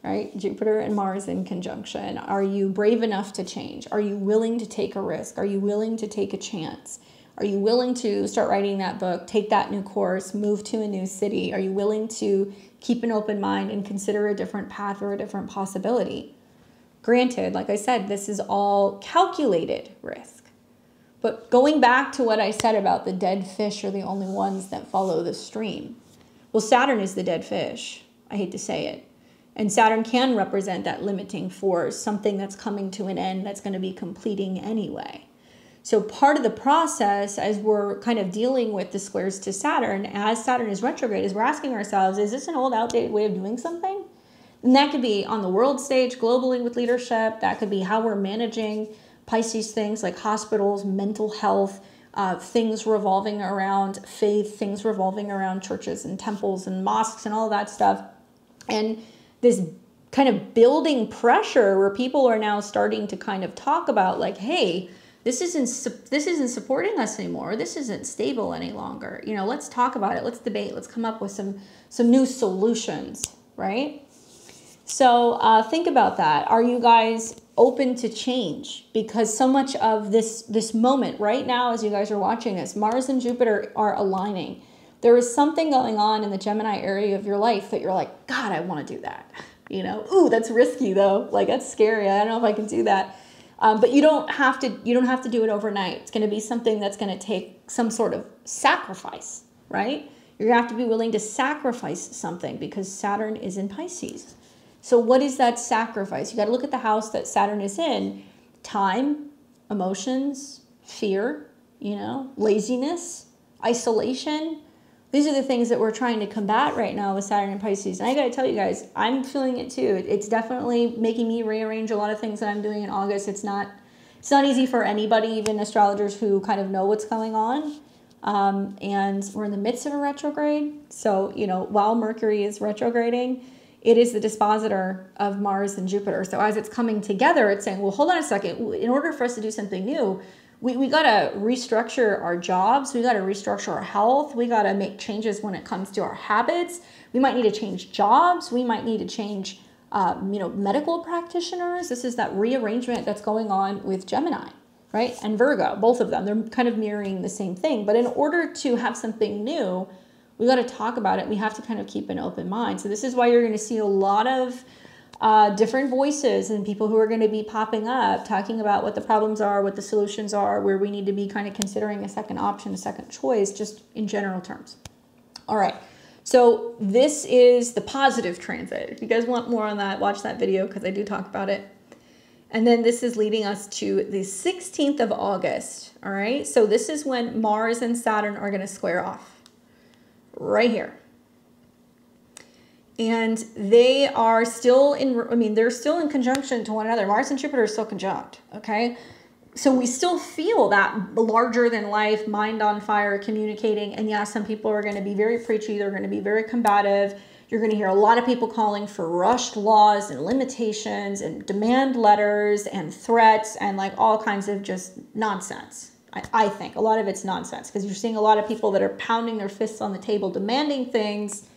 right? Jupiter and Mars in conjunction. Are you brave enough to change? Are you willing to take a risk? Are you willing to take a chance? Are you willing to start writing that book, take that new course, move to a new city? Are you willing to keep an open mind and consider a different path or a different possibility? Granted, like I said, this is all calculated risk. But going back to what I said about the dead fish are the only ones that follow the stream. Well, Saturn is the dead fish. I hate to say it. And Saturn can represent that limiting force, something that's coming to an end that's going to be completing anyway. So part of the process as we're kind of dealing with the squares to Saturn, as Saturn is retrograde, is we're asking ourselves, is this an old outdated way of doing something? And that could be on the world stage, globally with leadership. That could be how we're managing Pisces things like hospitals, mental health, things revolving around faith, things revolving around churches and temples and mosques and all that stuff. And this kind of building pressure where people are now starting to kind of talk about like, hey, this isn't supporting us anymore. This isn't stable any longer. You know, let's talk about it. Let's debate. Let's come up with some new solutions, right? So think about that. Are you guys open to change? Because so much of this moment right now, as you guys are watching this, Mars and Jupiter are aligning. There is something going on in the Gemini area of your life that you're like, God, I want to do that. You know, ooh, that's risky though. Like that's scary. I don't know if I can do that. But you don't have to do it overnight. It's going to be something that's going to take some sort of sacrifice, right? You're going to have to be willing to sacrifice something because Saturn is in Pisces. So what is that sacrifice? You got to look at the house that Saturn is in. Time, emotions, fear, laziness, isolation. These are the things that we're trying to combat right now with Saturn and Pisces. And I got to tell you guys, I'm feeling it too. It's definitely making me rearrange a lot of things that I'm doing in August. It's not easy for anybody, even astrologers who kind of know what's going on. And we're in the midst of a retrograde. So, while Mercury is retrograding, it is the dispositor of Mars and Jupiter. So as it's coming together, it's saying, well, hold on a second. In order for us to do something new, we got to restructure our jobs. We got to restructure our health. We got to make changes when it comes to our habits. We might need to change jobs. We might need to change, medical practitioners. This is that rearrangement that's going on with Gemini, right? And Virgo, both of them. They're kind of mirroring the same thing. But in order to have something new, we got to talk about it. We have to kind of keep an open mind. So this is why you're going to see a lot of different voices and people who are going to be popping up, talking about what the problems are, what the solutions are, where we need to be kind of considering a second option, a second choice, just in general terms. All right. So this is the positive transit. If you guys want more on that, watch that video because I do talk about it. And then this is leading us to the 16th of August. All right. So this is when Mars and Saturn are going to square off right here. And they are still in, I mean, they're still in conjunction to one another. Mars and Jupiter are still conjunct, okay? So we still feel that larger than life, mind on fire, communicating. And yeah, some people are going to be very preachy. They're going to be very combative. You're going to hear a lot of people calling for rushed laws and limitations and demand letters and threats and like all kinds of just nonsense. I think a lot of it's nonsense because you're seeing a lot of people that are pounding their fists on the table, demanding things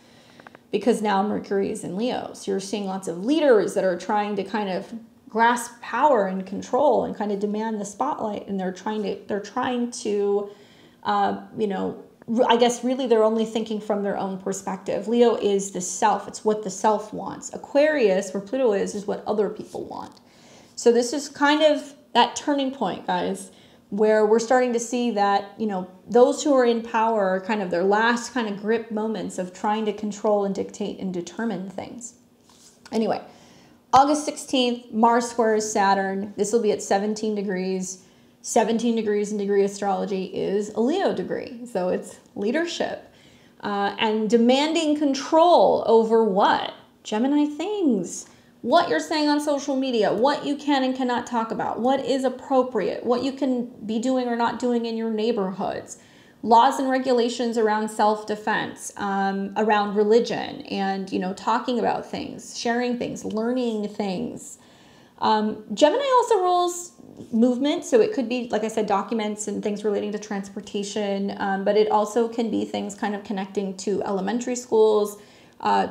because now Mercury is in Leo. So you're seeing lots of leaders that are trying to kind of grasp power and control and kind of demand the spotlight. And they're trying to, you know, I guess really they're only thinking from their own perspective. Leo is the self. It's what the self wants. Aquarius, where Pluto is what other people want. So this is kind of that turning point, guys, where we're starting to see that, you know, those who are in power are kind of their last kind of grip moments of trying to control and dictate and determine things. Anyway, August 16th, Mars squares Saturn. This will be at 17 degrees. 17 degrees in degree astrology is a Leo degree. So it's leadership and demanding control over what? Gemini things. What you're saying on social media, what you can and cannot talk about, what is appropriate, what you can be doing or not doing in your neighborhoods, laws and regulations around self-defense, around religion, and, you know, talking about things, sharing things, learning things. Gemini also rules movement, so it could be, like I said, documents and things relating to transportation, but it also can be things kind of connecting to elementary schools,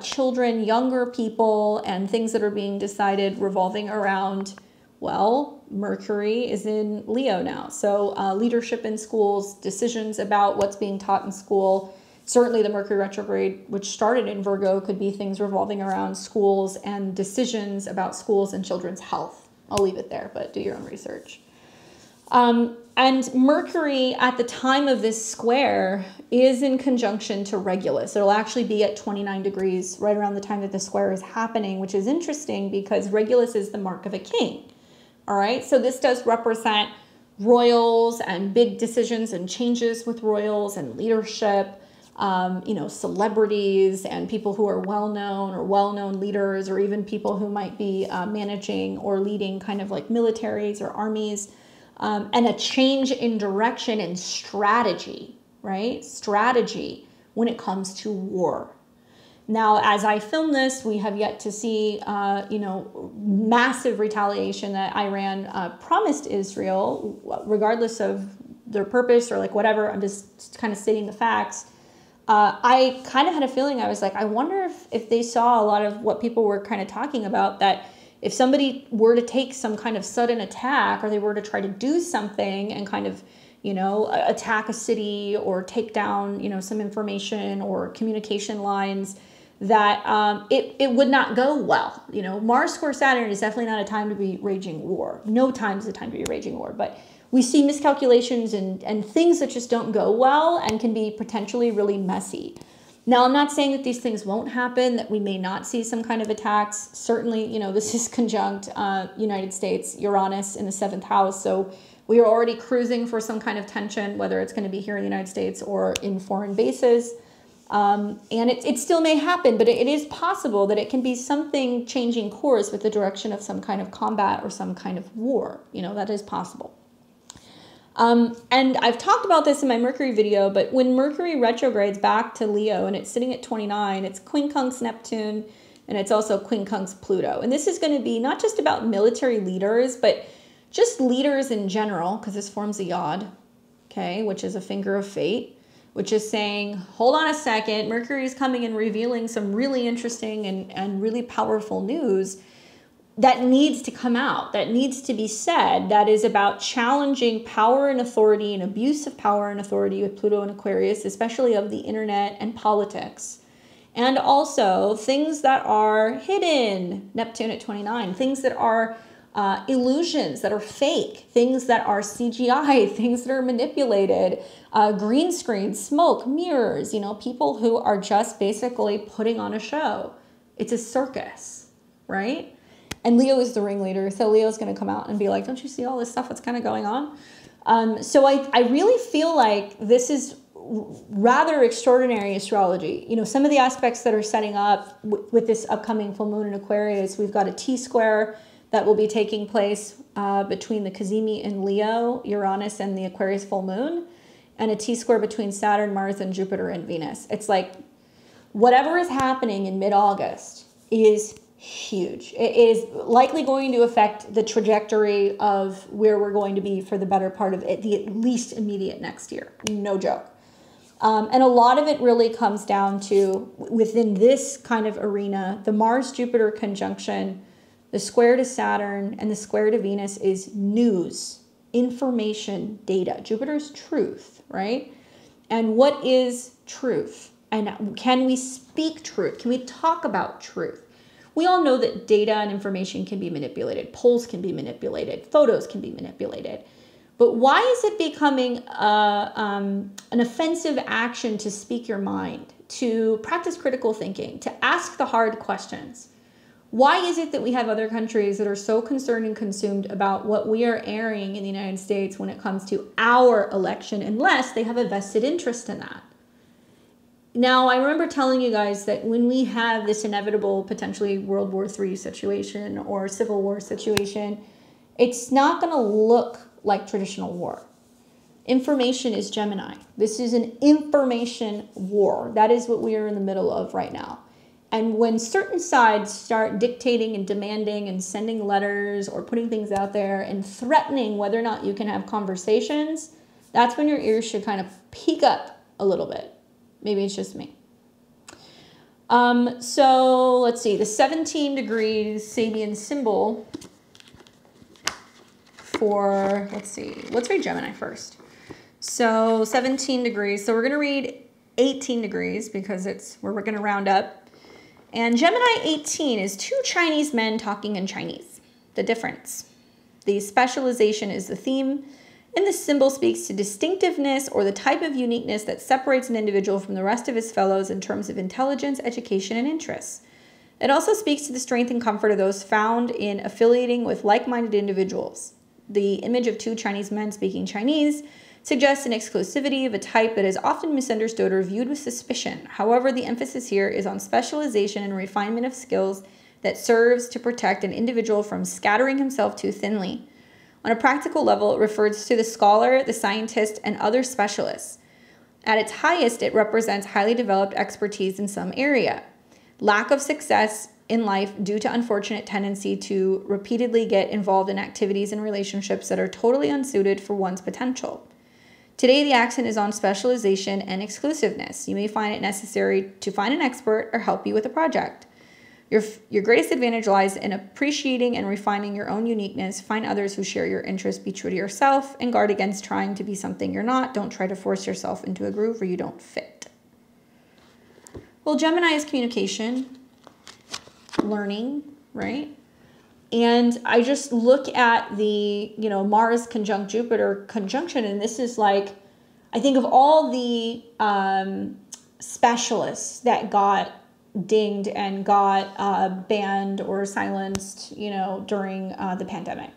children, younger people, and things that are being decided revolving around, well, Mercury is in Leo now. So leadership in schools, decisions about what's being taught in school. Certainly the Mercury retrograde, which started in Virgo, could be things revolving around schools and decisions about schools and children's health. I'll leave it there, but do your own research. And Mercury at the time of this square is in conjunction to Regulus. It'll actually be at 29 degrees right around the time that the square is happening, which is interesting because Regulus is the mark of a king. All right, so this does represent royals and big decisions and changes with royals and leadership, you know, celebrities and people who are well-known or well-known leaders, or even people who might be managing or leading kind of like militaries or armies. And a change in direction and strategy, right? Strategy when it comes to war. Now, as I film this, we have yet to see, you know, massive retaliation that Iran promised Israel, regardless of their purpose or like whatever. I'm just kind of stating the facts. I kind of had a feeling, I was like, I wonder if they saw a lot of what people were kind of talking about, that if somebody were to take some kind of sudden attack, or they were to try to do something and kind of, you know, attack a city or take down, you know, some information or communication lines, that it would not go well. You know, Mars square Saturn is definitely not a time to be raging war. No time is a time to be raging war, but we see miscalculations and things that just don't go well and can be potentially really messy. Now, I'm not saying that these things won't happen, that we may not see some kind of attacks. Certainly, you know, this is conjunct United States, Uranus in the 7th house. So we are already cruising for some kind of tension, whether it's going to be here in the United States or in foreign bases. And it still may happen, but it is possible that it can be something changing course with the direction of some kind of combat or some kind of war. You know, that is possible. And I've talked about this in my Mercury video, but when Mercury retrogrades back to Leo and it's sitting at 29, it's quincunx Neptune, and it's also quincunx Pluto. And this is going to be not just about military leaders, but just leaders in general, because this forms a yod, okay, which is a finger of fate, which is saying, hold on a second, Mercury is coming and revealing some really interesting and really powerful news that needs to come out, that needs to be said, that is about challenging power and authority and abuse of power and authority with Pluto and Aquarius, especially of the internet and politics. And also things that are hidden, Neptune at 29, things that are illusions, that are fake, things that are CGI, things that are manipulated, green screen, smoke, mirrors, you know, people who are just basically putting on a show. It's a circus, right? And Leo is the ringleader, so Leo's going to come out and be like, don't you see all this stuff that's kind of going on? So I really feel like this is rather extraordinary astrology. You know, some of the aspects that are setting up with this upcoming full moon in Aquarius, we've got a T-square that will be taking place between the Cazimi in Leo, Uranus, and the Aquarius full moon, and a T-square between Saturn, Mars, and Jupiter and Venus. It's like whatever is happening in mid-August is huge. It is likely going to affect the trajectory of where we're going to be for the better part of it, the at least immediate next year. No joke. And a lot of it really comes down to, within this kind of arena, the Mars-Jupiter conjunction, the square to Saturn, and the square to Venus is news, information, data. Jupiter's truth, right? And what is truth? And can we speak truth? Can we talk about truth? We all know that data and information can be manipulated. Polls can be manipulated. Photos can be manipulated. But why is it becoming an offensive action to speak your mind, to practice critical thinking, to ask the hard questions? Why is it that we have other countries that are so concerned and consumed about what we are airing in the United States when it comes to our election, unless they have a vested interest in that? Now, I remember telling you guys that when we have this inevitable, potentially World War III situation or Civil War situation, it's not going to look like traditional war. Information is Gemini. This is an information war. That is what we are in the middle of right now. And when certain sides start dictating and demanding and sending letters or putting things out there and threatening whether or not you can have conversations, that's when your ears should kind of peak up a little bit. Maybe it's just me. So let's see, the 17 degrees Sabian symbol for, let's read Gemini first. So 17 degrees. So we're going to read 18 degrees because it's where we're going to round up. And Gemini 18 is two Chinese men talking in Chinese. The difference. The specialization is the theme. And the symbol speaks to distinctiveness or the type of uniqueness that separates an individual from the rest of his fellows in terms of intelligence, education, and interests. It also speaks to the strength and comfort of those found in affiliating with like-minded individuals. The image of two Chinese men speaking Chinese suggests an exclusivity of a type that is often misunderstood or viewed with suspicion. However, the emphasis here is on specialization and refinement of skills that serves to protect an individual from scattering himself too thinly. On a practical level, it refers to the scholar, the scientist, and other specialists. At its highest, it represents highly developed expertise in some area. Lack of success in life due to unfortunate tendency to repeatedly get involved in activities and relationships that are totally unsuited for one's potential. Today, the accent is on specialization and exclusiveness. You may find it necessary to find an expert or help you with a project. Your greatest advantage lies in appreciating and refining your own uniqueness. Find others who share your interests. Be true to yourself and guard against trying to be something you're not. Don't try to force yourself into a groove where you don't fit. Well, Gemini is communication, learning, right? And I just look at the, Mars conjunct Jupiter conjunction, and this is like, I think of all the specialists that got dinged and got banned or silenced, during the pandemic.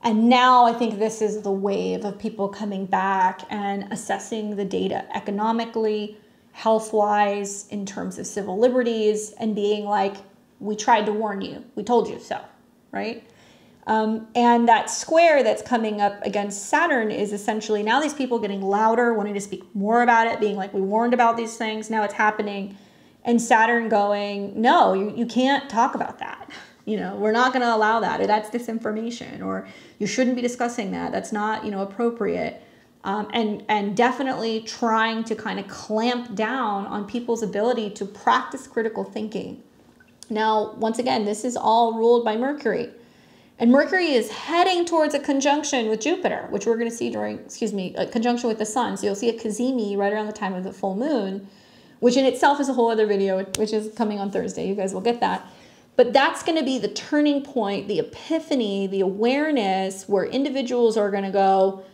And now I think this is the wave of people coming back and assessing the data economically, health-wise, in terms of civil liberties, and being like, we tried to warn you. We told you so, right? And that square that's coming up against Saturn is essentially now these people getting louder, wanting to speak more about it, being like, we warned about these things, now it's happening. And Saturn going, no, you can't talk about that. We're not going to allow that. Or that's disinformation. Or you shouldn't be discussing that. That's not, appropriate. And definitely trying to kind of clamp down on people's ability to practice critical thinking. Now, once again, this is all ruled by Mercury. And Mercury is heading towards a conjunction with Jupiter, which we're going to see during, a conjunction with the Sun. So you'll see a Cazimi right around the time of the full moon, which in itself is a whole other video, which is coming on Thursday. You guys will get that. But that's going to be the turning point, the epiphany, the awareness where individuals are going to go,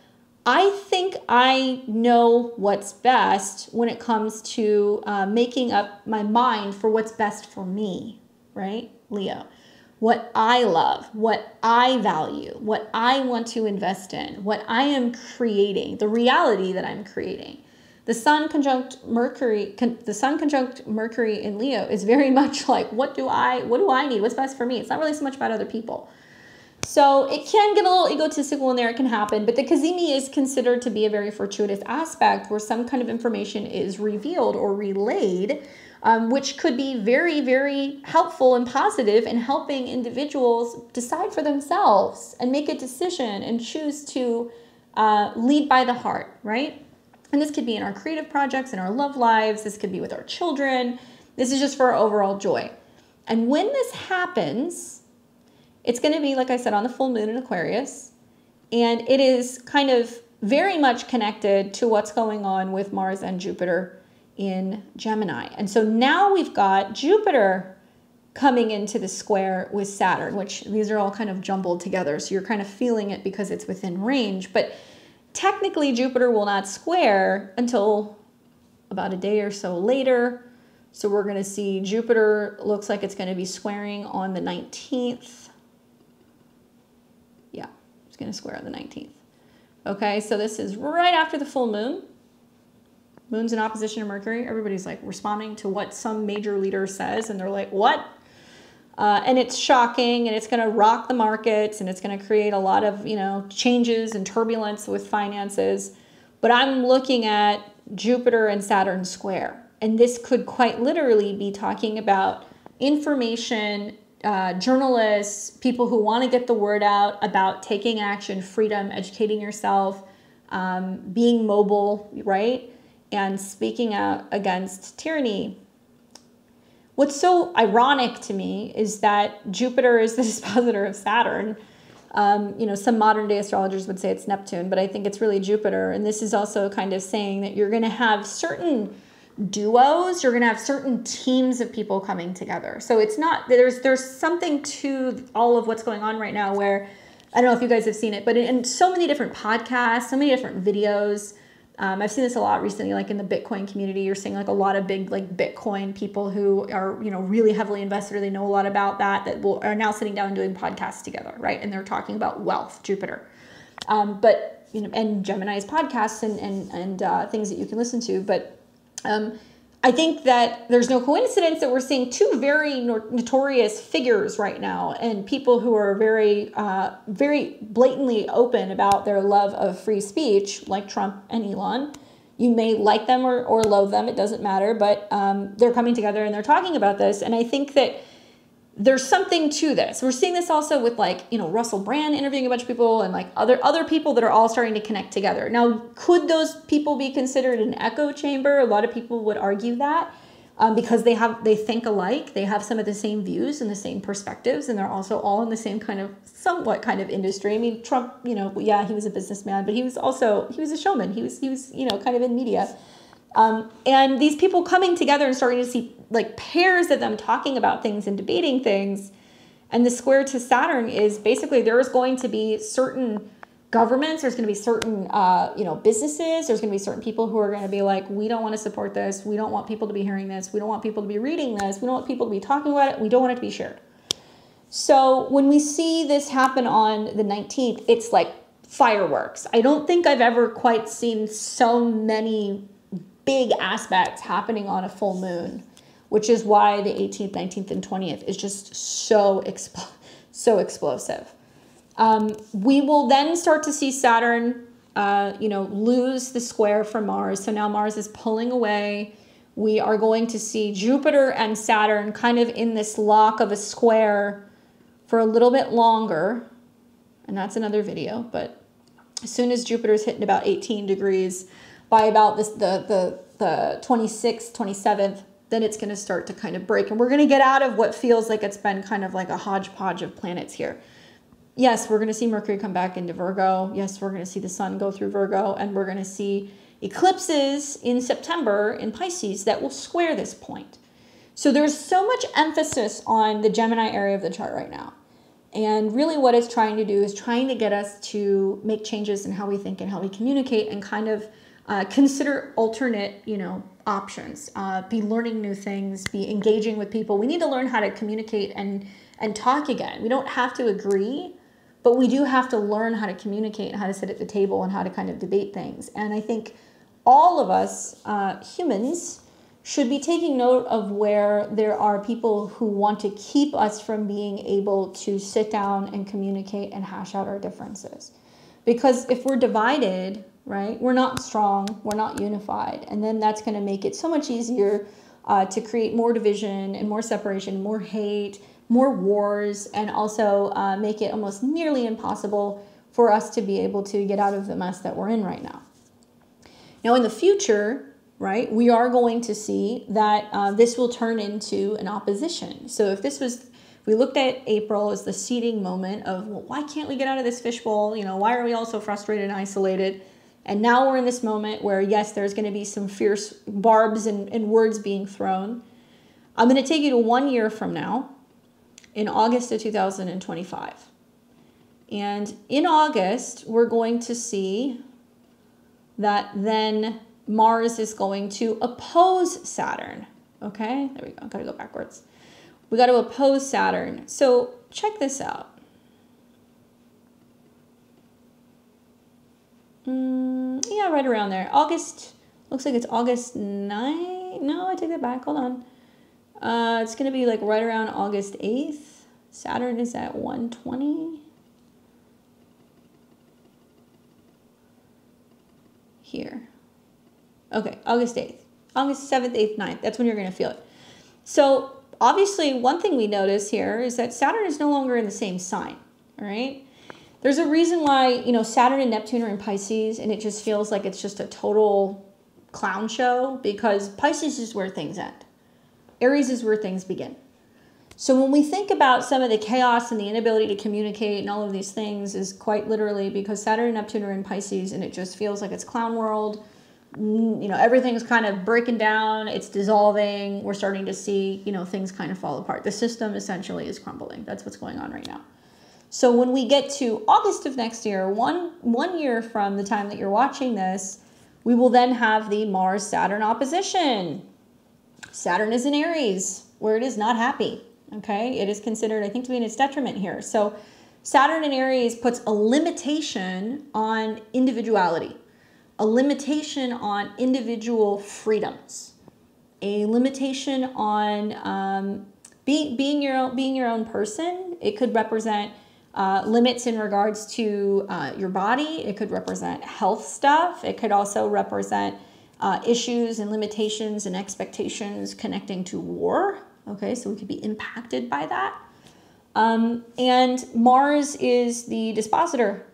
I think I know what's best when it comes to making up my mind for what's best for me, right, Leo? What I love, what I value, what I want to invest in, what I am creating, the reality that I'm creating. The Sun conjunct Mercury, the Sun conjunct Mercury in Leo is very much like, what do I need? What's best for me? It's not really so much about other people. So it can get a little egotistical in there. It can happen. But the cazimi is considered to be a very fortuitous aspect where some kind of information is revealed or relayed, which could be very, very helpful and positive in helping individuals decide for themselves and make a decision and choose to lead by the heart, right? And this could be in our creative projects, in our love lives. This could be with our children. This is just for our overall joy. And when this happens, it's going to be, like I said, on the full moon in Aquarius. And it is kind of very much connected to what's going on with Mars and Jupiter in Gemini. And so now we've got Jupiter coming into the square with Saturn, which these are all kind of jumbled together. So you're kind of feeling it because it's within range. But technically, Jupiter will not square until about a day or so later. So we're going to see Jupiter looks like it's going to be squaring on the 19th. Yeah, it's going to square on the 19th. Okay, so this is right after the full moon. Moon's in opposition to Mercury. Everybody's like responding to what some major leader says, and they're like, what? And it's shocking, and it's going to rock the markets, and it's going to create a lot of, changes and turbulence with finances. But I'm looking at Jupiter and Saturn square, and this could quite literally be talking about information, journalists, people who want to get the word out about taking action, freedom, educating yourself, being mobile, right? And speaking out against tyranny. What's so ironic to me is that Jupiter is the dispositor of Saturn. Some modern day astrologers would say it's Neptune, but I think it's really Jupiter. And this is also kind of saying that you're going to have certain duos, you're going to have certain teams of people coming together. So it's not, there's something to all of what's going on right now where, I don't know if you guys have seen it, but in so many different podcasts, so many different videos, I've seen this a lot recently, like in the Bitcoin community. You're seeing like a lot of big like Bitcoin people who are, really heavily invested, or they know a lot about that are now sitting down and doing podcasts together, right? And they're talking about wealth, Jupiter. And Gemini's podcasts and things that you can listen to. But I think that there's no coincidence that we're seeing two very notorious figures right now, and people who are very, very blatantly open about their love of free speech, like Trump and Elon. You may like them or loathe them, it doesn't matter, but they're coming together and they're talking about this. And I think that there's something to this. We're seeing this also with Russell Brand interviewing a bunch of people and like other people that are all starting to connect together. Now, could those people be considered an echo chamber? A lot of people would argue that because they think alike. They have some of the same views and the same perspectives, and they're also all in the same somewhat kind of industry. I mean, Trump, yeah, he was a businessman, but he was a showman. He was kind of in media. And these people coming together and starting to see like pairs of them talking about things and debating things. And the square to Saturn is basically there's going to be certain governments, there's going to be certain, businesses, there's going to be certain people who are going to be like, we don't want to support this. We don't want people to be hearing this. We don't want people to be reading this. We don't want people to be talking about it. We don't want it to be shared. So when we see this happen on the 19th, it's like fireworks. I don't think I've ever quite seen so many big aspects happening on a full moon, which is why the 18th, 19th, and 20th is just so explosive. We will then start to see Saturn, lose the square from Mars. So now Mars is pulling away. We are going to see Jupiter and Saturn kind of in this lock of a square for a little bit longer. And that's another video. But as soon as Jupiter's hitting about 18 degrees, by about the 26th, 27th, then it's going to start to kind of break. And we're going to get out of what feels like it's been kind of like a hodgepodge of planets here. Yes, we're going to see Mercury come back into Virgo. Yes, we're going to see the sun go through Virgo. And we're going to see eclipses in September in Pisces that will square this point. So there's so much emphasis on the Gemini area of the chart right now. And really what it's trying to do is trying to get us to make changes in how we think and how we communicate and kind of consider alternate, options, be learning new things, be engaging with people. We need to learn how to communicate and talk again. We don't have to agree, but we do have to learn how to communicate and how to sit at the table and how to kind of debate things. And I think all of us humans should be taking note of where there are people who want to keep us from being able to sit down and communicate and hash out our differences. Because if we're divided, right, we're not strong, we're not unified. And then that's going to make it so much easier to create more division and more separation, more hate, more wars, and also make it almost nearly impossible for us to be able to get out of the mess that we're in right now. Now, in the future, right, we are going to see that this will turn into an opposition. So if we looked at April as the seeding moment of, well, why can't we get out of this fishbowl? You know, why are we all so frustrated and isolated? And now we're in this moment where, yes, there's going to be some fierce barbs and words being thrown. I'm going to take you to 1 year from now, in August of 2025. And in August, we're going to see that then Mars is going to oppose Saturn. Okay, there we go. Got to go backwards. We got to oppose Saturn. So check this out. Yeah, right around there. August, looks like it's August 9. No, I take that back. Hold on. It's going to be like right around August 8th. Saturn is at 120. Here. Okay, August 8th. August 7th, 8th, 9th. That's when you're going to feel it. So obviously, one thing we notice here is that Saturn is no longer in the same sign, all right? There's a reason why, you know, Saturn and Neptune are in Pisces, and it just feels like it's just a total clown show, because Pisces is where things end. Aries is where things begin. So when we think about some of the chaos and the inability to communicate and all of these things is quite literally because Saturn and Neptune are in Pisces, and it just feels like it's clown world. You know, everything's kind of breaking down. It's dissolving. We're starting to see, you know, things kind of fall apart. The system essentially is crumbling. That's what's going on right now. So when we get to August of next year, one year from the time that you're watching this, we will then have the Mars-Saturn opposition. Saturn is in Aries, where it is not happy. Okay, it is considered, I think, to be in its detriment here. So Saturn in Aries puts a limitation on individuality, a limitation on individual freedoms, a limitation on being your own person. It could represent limits in regards to your body. It could represent health stuff. It could also represent issues and limitations and expectations connecting to war. Okay, so we could be impacted by that. And Mars is the dispositor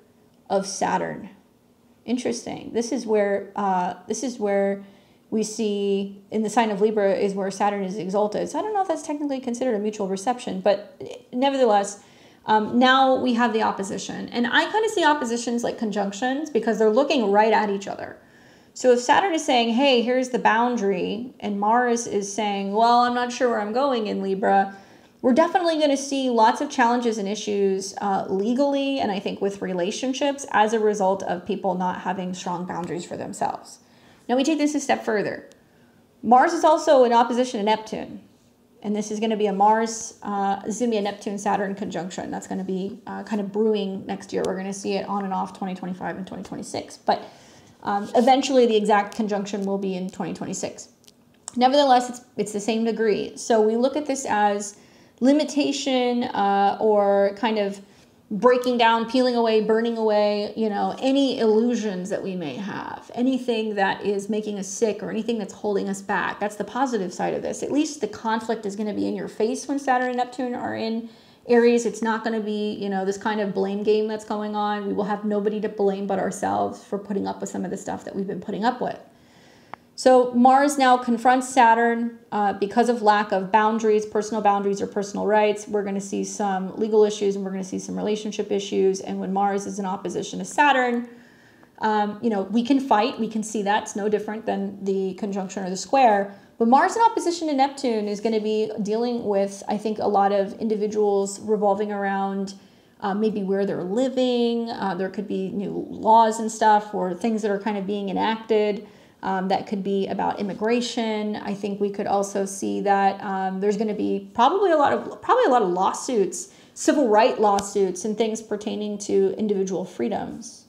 of Saturn. Interesting. This is where we see in the sign of Libra is where Saturn is exalted. So I don't know if that's technically considered a mutual reception, but nevertheless, now we have the opposition. And I kind of see oppositions like conjunctions because they're looking right at each other. So if Saturn is saying, hey, here's the boundary, and Mars is saying, well, I'm not sure where I'm going in Libra, we're definitely going to see lots of challenges and issues legally, and I think with relationships as a result of people not having strong boundaries for themselves. Now we take this a step further. Mars is also in opposition to Neptune, and this is going to be a Mars, this is going to be a Neptune-Saturn conjunction. That's going to be kind of brewing next year. We're going to see it on and off 2025 and 2026, but eventually the exact conjunction will be in 2026. Nevertheless, it's the same degree. So we look at this as limitation or kind of breaking down, peeling away, burning away, you know, any illusions that we may have, anything that is making us sick or anything that's holding us back. That's the positive side of this. At least the conflict is going to be in your face when Saturn and Neptune are in Aries. It's not going to be, you know, this kind of blame game that's going on. We will have nobody to blame but ourselves for putting up with some of the stuff that we've been putting up with. So Mars now confronts Saturn because of lack of boundaries, personal boundaries or personal rights. We're going to see some legal issues and we're going to see some relationship issues. And when Mars is in opposition to Saturn, you know, we can fight. We can see that. It's no different than the conjunction or the square. But Mars in opposition to Neptune is going to be dealing with, I think, a lot of individuals revolving around maybe where they're living. There could be new laws and stuff or things that are kind of being enacted. That could be about immigration. I think we could also see that there's going to be probably a lot of lawsuits, civil rights lawsuits, and things pertaining to individual freedoms.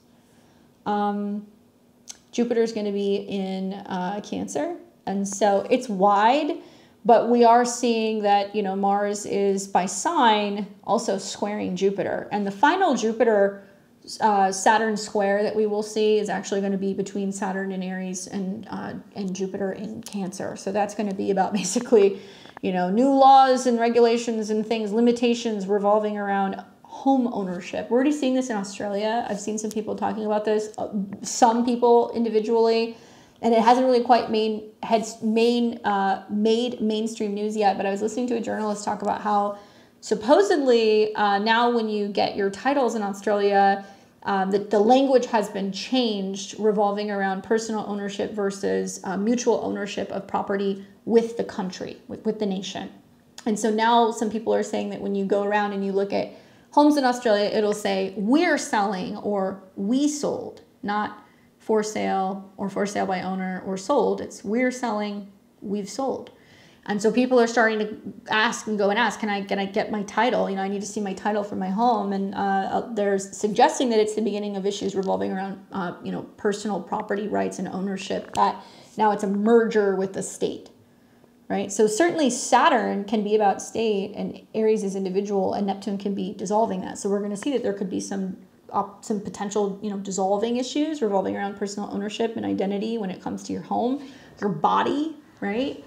Jupiter is going to be in Cancer. And so it's wide, but we are seeing that, you know, Mars is by sign also squaring Jupiter. And the final Jupiter Saturn square that we will see is actually going to be between Saturn in Aries and Jupiter in Cancer. So that's going to be about basically, you know, new laws and regulations and things, limitations revolving around home ownership. We're already seeing this in Australia. I've seen some people talking about this, some people individually, and it hasn't really quite made mainstream news yet. But I was listening to a journalist talk about how supposedly now when you get your titles in Australia, the language has been changed revolving around personal ownership versus mutual ownership of property with the country, with the nation. And so now some people are saying that when you go around and you look at homes in Australia, it'll say we're selling or we sold, not for sale or for sale by owner or sold. It's we're selling, we've sold. And so people are starting to ask and go and ask, can I get my title? You know, I need to see my title for my home. And there's suggesting that it's the beginning of issues revolving around, you know, personal property rights and ownership, that now it's a merger with the state, right? So certainly Saturn can be about state and Aries is individual and Neptune can be dissolving that. So we're going to see that there could be some potential, you know, dissolving issues revolving around personal ownership and identity when it comes to your home, your body, right?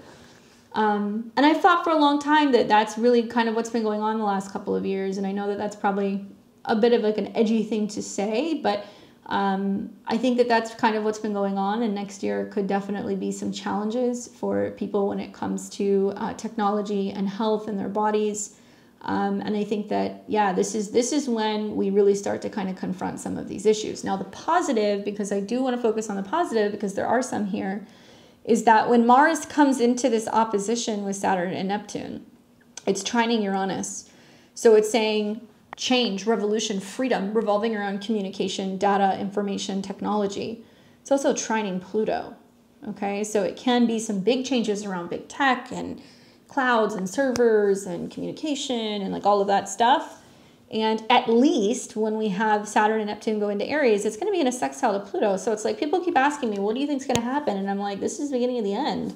And I thought for a long time that that's really kind of what's been going on the last couple of years. And I know that that's probably a bit of like an edgy thing to say, but I think that that's kind of what's been going on. And next year could definitely be some challenges for people when it comes to technology and health and their bodies. And I think that, yeah, this is when we really start to kind of confront some of these issues. Now, the positive, because I do want to focus on the positive because there are some here, is that when Mars comes into this opposition with Saturn and Neptune, it's trining Uranus. So it's saying change, revolution, freedom, revolving around communication, data, information, technology. It's also trining Pluto, okay? So it can be some big changes around big tech and clouds and servers and communication and like all of that stuff. And at least when we have Saturn and Neptune go into Aries, it's going to be in a sextile to Pluto. So it's like people keep asking me, what do you think is going to happen? And I'm like, this is the beginning of the end.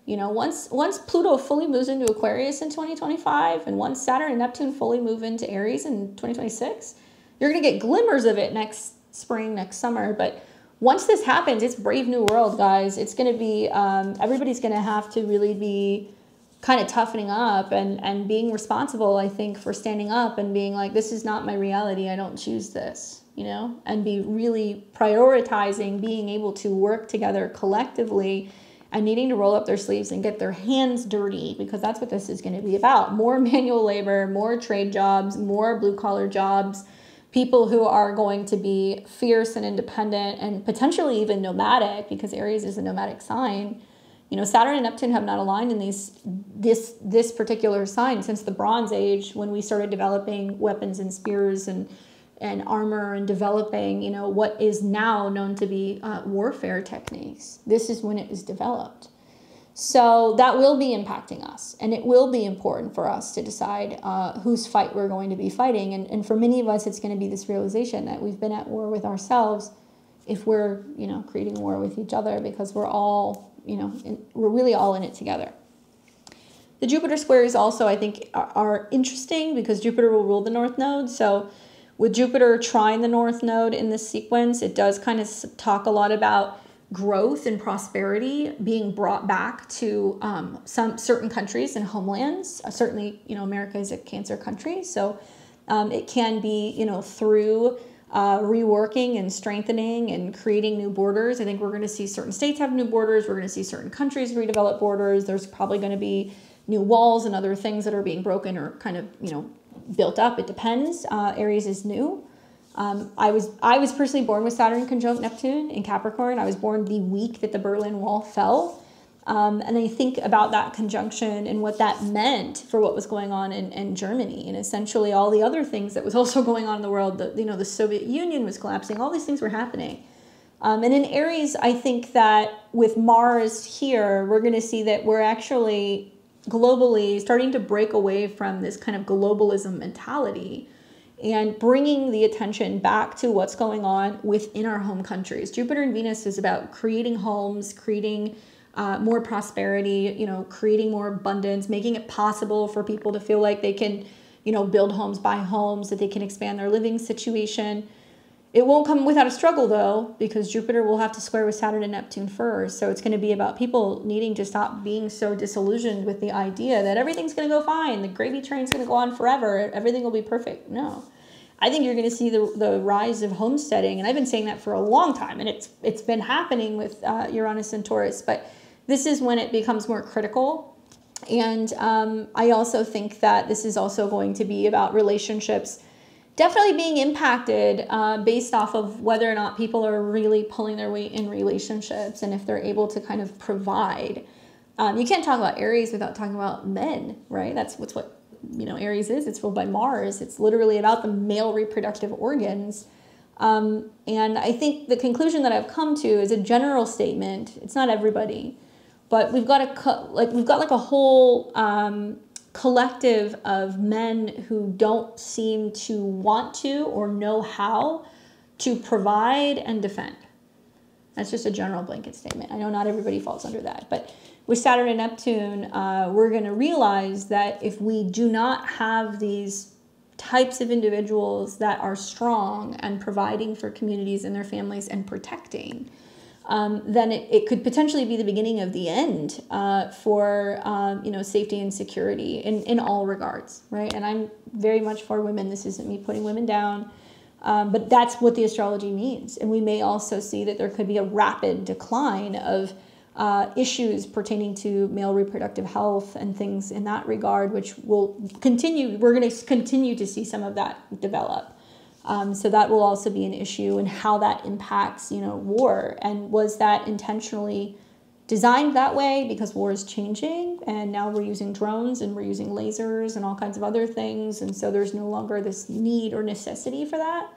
You know, once Pluto fully moves into Aquarius in 2025 and once Saturn and Neptune fully move into Aries in 2026, you're going to get glimmers of it next spring, next summer. But once this happens, it's Brave New World, guys. It's going to be, everybody's going to have to really be kind of toughening up and being responsible, I think, for standing up and being like, this is not my reality. I don't choose this, you know, and be really prioritizing being able to work together collectively and needing to roll up their sleeves and get their hands dirty, because that's what this is going to be about. More manual labor, more trade jobs, more blue collar jobs, people who are going to be fierce and independent and potentially even nomadic, because Aries is a nomadic sign. You know, Saturn and Neptune have not aligned in this particular sign since the Bronze Age, when we started developing weapons and spears and armor and developing, you know, what is now known to be warfare techniques. This is when it was developed. So that will be impacting us, and it will be important for us to decide whose fight we're going to be fighting. And for many of us, it's going to be this realization that we've been at war with ourselves if we're, you know, creating war with each other, because we're all, you know, we're really all in it together. The Jupiter squares also, I think, are interesting because Jupiter will rule the North Node. So with Jupiter trine the North Node in this sequence, it does kind of talk a lot about growth and prosperity being brought back to some certain countries and homelands. Certainly, you know, America is a Cancer country. So it can be, you know, through reworking and strengthening and creating new borders. I think we're going to see certain states have new borders. We're going to see certain countries redevelop borders. There's probably going to be new walls and other things that are being broken or kind of, you know, built up. It depends. Aries is new. I was personally born with Saturn conjunct Neptune in Capricorn. I was born the week that the Berlin Wall fell. And I think about that conjunction and what that meant for what was going on in Germany and essentially all the other things that was also going on in the world. The Soviet Union was collapsing. All these things were happening. And in Aries, I think that with Mars here, we're going to see that we're actually globally starting to break away from this kind of globalism mentality and bringing the attention back to what's going on within our home countries. Jupiter and Venus is about creating homes, creating more prosperity, you know, creating more abundance, making it possible for people to feel like they can, you know, build homes, buy homes, that they can expand their living situation. It won't come without a struggle, though, because Jupiter will have to square with Saturn and Neptune first. So it's going to be about people needing to stop being so disillusioned with the idea that everything's going to go fine. The gravy train's going to go on forever. Everything will be perfect. No. I think you're going to see the rise of homesteading. And I've been saying that for a long time. And it's been happening with Uranus and Taurus. But this is when it becomes more critical. And I also think that this is also going to be about relationships definitely being impacted based off of whether or not people are really pulling their weight in relationships and if they're able to kind of provide. You can't talk about Aries without talking about men, right? That's what you know, Aries is. It's ruled by Mars. It's literally about the male reproductive organs. And I think the conclusion that I've come to is a general statement. It's not everybody, but we've got a whole collective of men who don't seem to want to or know how to provide and defend. That's just a general blanket statement. I know not everybody falls under that, but with Saturn and Neptune, we're going to realize that if we do not have these types of individuals that are strong and providing for communities and their families and protecting, then it could potentially be the beginning of the end for you know, safety and security in all regards, right? And I'm very much for women. This isn't me putting women down, but that's what the astrology means. And we may also see that there could be a rapid decline of issues pertaining to male reproductive health and things in that regard, which will continue. We're going to continue to see some of that develop. So that will also be an issue, and how that impacts, you know, war. And was that intentionally designed that way because war is changing and now we're using drones and we're using lasers and all kinds of other things, and so there's no longer this need or necessity for that?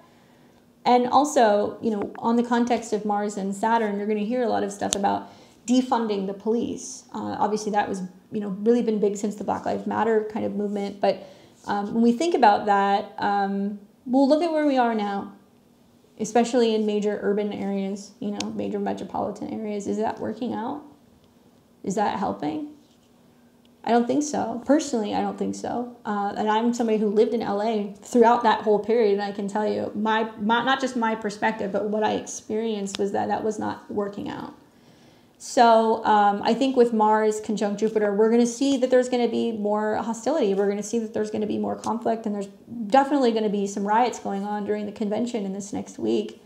And also, you know, on the context of Mars and Saturn, you're going to hear a lot of stuff about defunding the police. Obviously that was, you know, really been big since the Black Lives Matter kind of movement. But when we think about that, well, look at where we are now, especially in major urban areas, you know, major metropolitan areas. Is that working out? Is that helping? I don't think so. Personally, I don't think so. And I'm somebody who lived in LA throughout that whole period, and I can tell you, my not just my perspective, but what I experienced was that was not working out. So I think with Mars conjunct Jupiter, we're going to see that there's going to be more hostility. We're going to see that there's going to be more conflict, and there's definitely going to be some riots going on during the convention in this next week.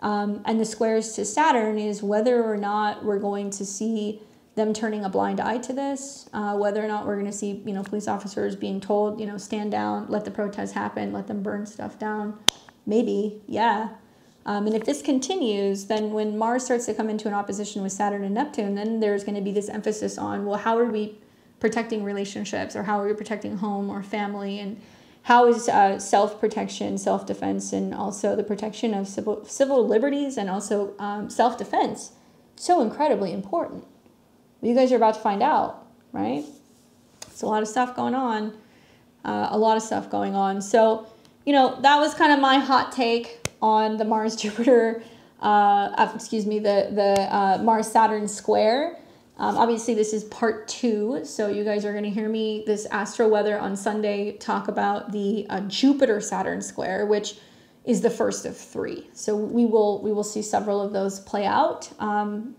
And the squares to Saturn is whether or not we're going to see them turning a blind eye to this, whether or not we're going to see, you know, police officers being told, you know, stand down, let the protests happen, let them burn stuff down. Maybe, yeah. And if this continues, then when Mars starts to come into an opposition with Saturn and Neptune, then there's going to be this emphasis on, well, how are we protecting relationships, or how are we protecting home or family, and how is self-protection, self-defense, and also the protection of civil liberties, and also self-defense so incredibly important. Well, you guys are about to find out, right? It's a lot of stuff going on, So, you know, that was kind of my hot take on the Mars-Jupiter, the Mars-Saturn square. Obviously, this is part 2, so you guys are going to hear me, this Astro Weather on Sunday, talk about the Jupiter-Saturn square, which is the first of 3. So we will see several of those play out.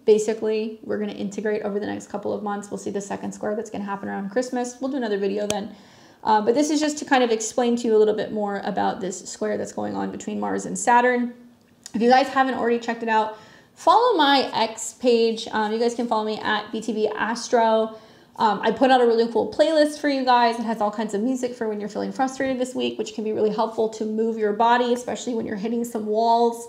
Basically, we're going to integrate over the next couple of months. We'll see the second square that's going to happen around Christmas. We'll do another video then. But this is just to kind of explain to you a little bit more about this square that's going on between Mars and Saturn. If you guys haven't already checked it out, follow my X page. You guys can follow me at BTV Astro. I put out a really cool playlist for you guys. It has all kinds of music for when you're feeling frustrated this week, which can be really helpful to move your body, especially when you're hitting some walls.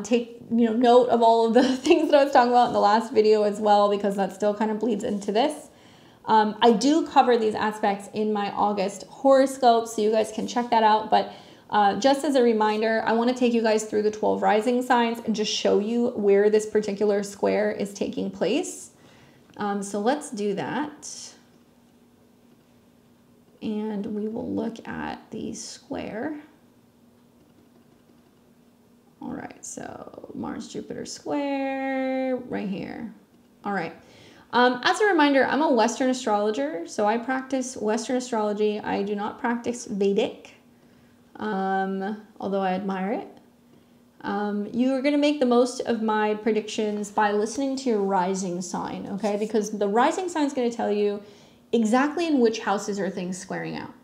Take, you know, note of all of the things that I was talking about in the last video as well, because that still kind of bleeds into this. I do cover these aspects in my August horoscope, so you guys can check that out. But just as a reminder, I want to take you guys through the 12 rising signs and just show you where this particular square is taking place. So let's do that. And we will look at the square. All right, so Mars, Jupiter square right here. All right. As a reminder, I'm a Western astrologer, so I practice Western astrology. I do not practice Vedic, although I admire it. You are going to make the most of my predictions by listening to your rising sign, okay? Because the rising sign is going to tell you exactly in which houses are things squaring out.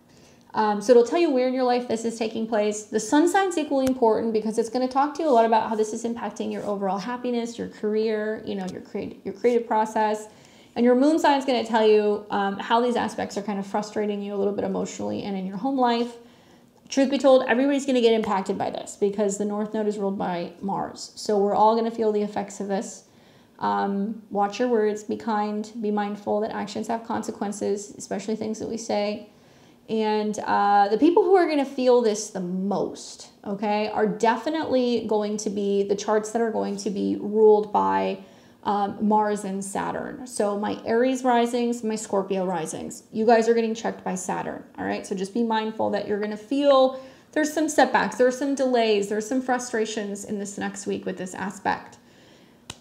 So it'll tell you where in your life this is taking place. The sun sign is equally important because it's going to talk to you a lot about how this is impacting your overall happiness, your career, you know, your creative process. And your moon sign is going to tell you how these aspects are kind of frustrating you a little bit emotionally and in your home life. Truth be told, everybody's going to get impacted by this because the North Node is ruled by Mars. So we're all going to feel the effects of this. Watch your words, be kind, be mindful that actions have consequences, especially things that we say. And the people who are going to feel this the most, okay, are definitely going to be the charts that are going to be ruled by Mars and Saturn. So my Aries risings, my Scorpio risings, you guys are getting checked by Saturn. All right. So just be mindful that you're going to feel there's some setbacks, there's some delays, there's some frustrations in this next week with this aspect.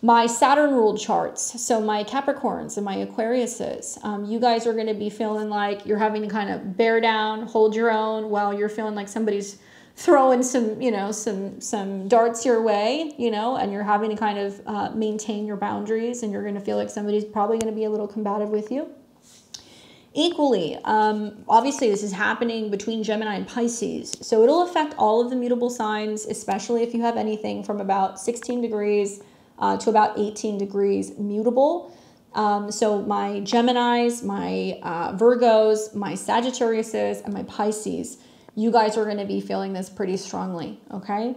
My Saturn ruled charts, so my Capricorns and my Aquariuses, you guys are going to be feeling like you're having to kind of bear down, hold your own while you're feeling like somebody's throwing some, you know, some darts your way, you know, and you're having to kind of maintain your boundaries, and you're going to feel like somebody's probably going to be a little combative with you. Equally, obviously this is happening between Gemini and Pisces, so it'll affect all of the mutable signs, especially if you have anything from about 16 degrees to about 18 degrees mutable. So my Geminis, my Virgos, my Sagittariuses, and my Pisces, you guys are going to be feeling this pretty strongly, okay?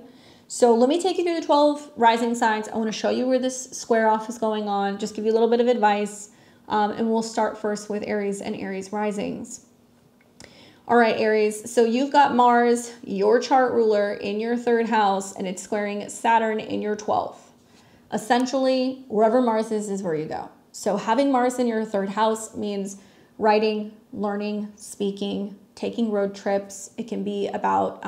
So let me take you through the 12 rising signs. I want to show you where this square off is going on, just give you a little bit of advice, and we'll start first with Aries and Aries risings. All right, Aries, so you've got Mars, your chart ruler, in your 3rd house, and it's squaring Saturn in your 12th. Essentially, wherever Mars is where you go. So having Mars in your 3rd house means writing, learning, speaking, taking road trips. It can be about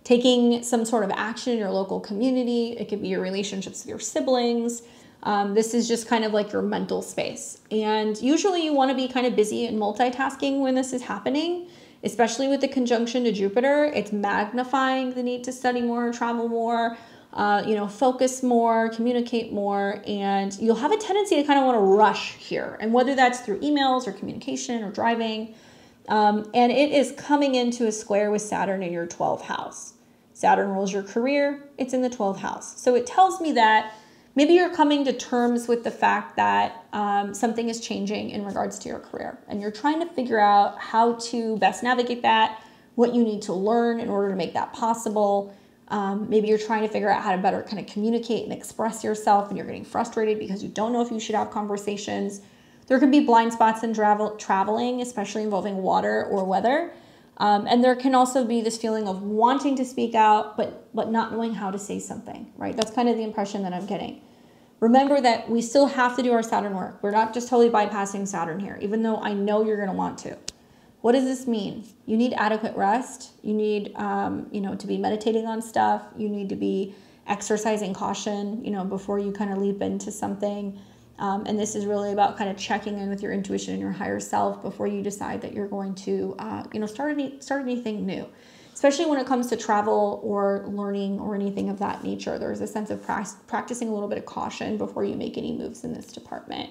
taking some sort of action in your local community. It could be your relationships with your siblings. This is just kind of like your mental space. And usually you want to be kind of busy and multitasking when this is happening, especially with the conjunction to Jupiter. It's magnifying the need to study more, travel more, you know, focus more, communicate more, and you'll have a tendency to kind of want to rush here. And whether that's through emails or communication or driving, and it is coming into a square with Saturn in your 12th house. Saturn rules your career. It's in the 12th house. So it tells me that maybe you're coming to terms with the fact that something is changing in regards to your career, and you're trying to figure out how to best navigate that, what you need to learn in order to make that possible. Maybe you're trying to figure out how to better kind of communicate and express yourself, and you're getting frustrated because you don't know if you should have conversations. There could be blind spots in traveling, especially involving water or weather. And there can also be this feeling of wanting to speak out, but not knowing how to say something, right? That's kind of the impression that I'm getting. Remember that we still have to do our Saturn work. We're not just totally bypassing Saturn here, even though I know you're going to want to. What does this mean? You need adequate rest. You need, you know, to be meditating on stuff. You need to be exercising caution, you know, before you kind of leap into something. And this is really about kind of checking in with your intuition and your higher self before you decide that you're going to, you know, start anything new, especially when it comes to travel or learning or anything of that nature. There's a sense of practicing a little bit of caution before you make any moves in this department.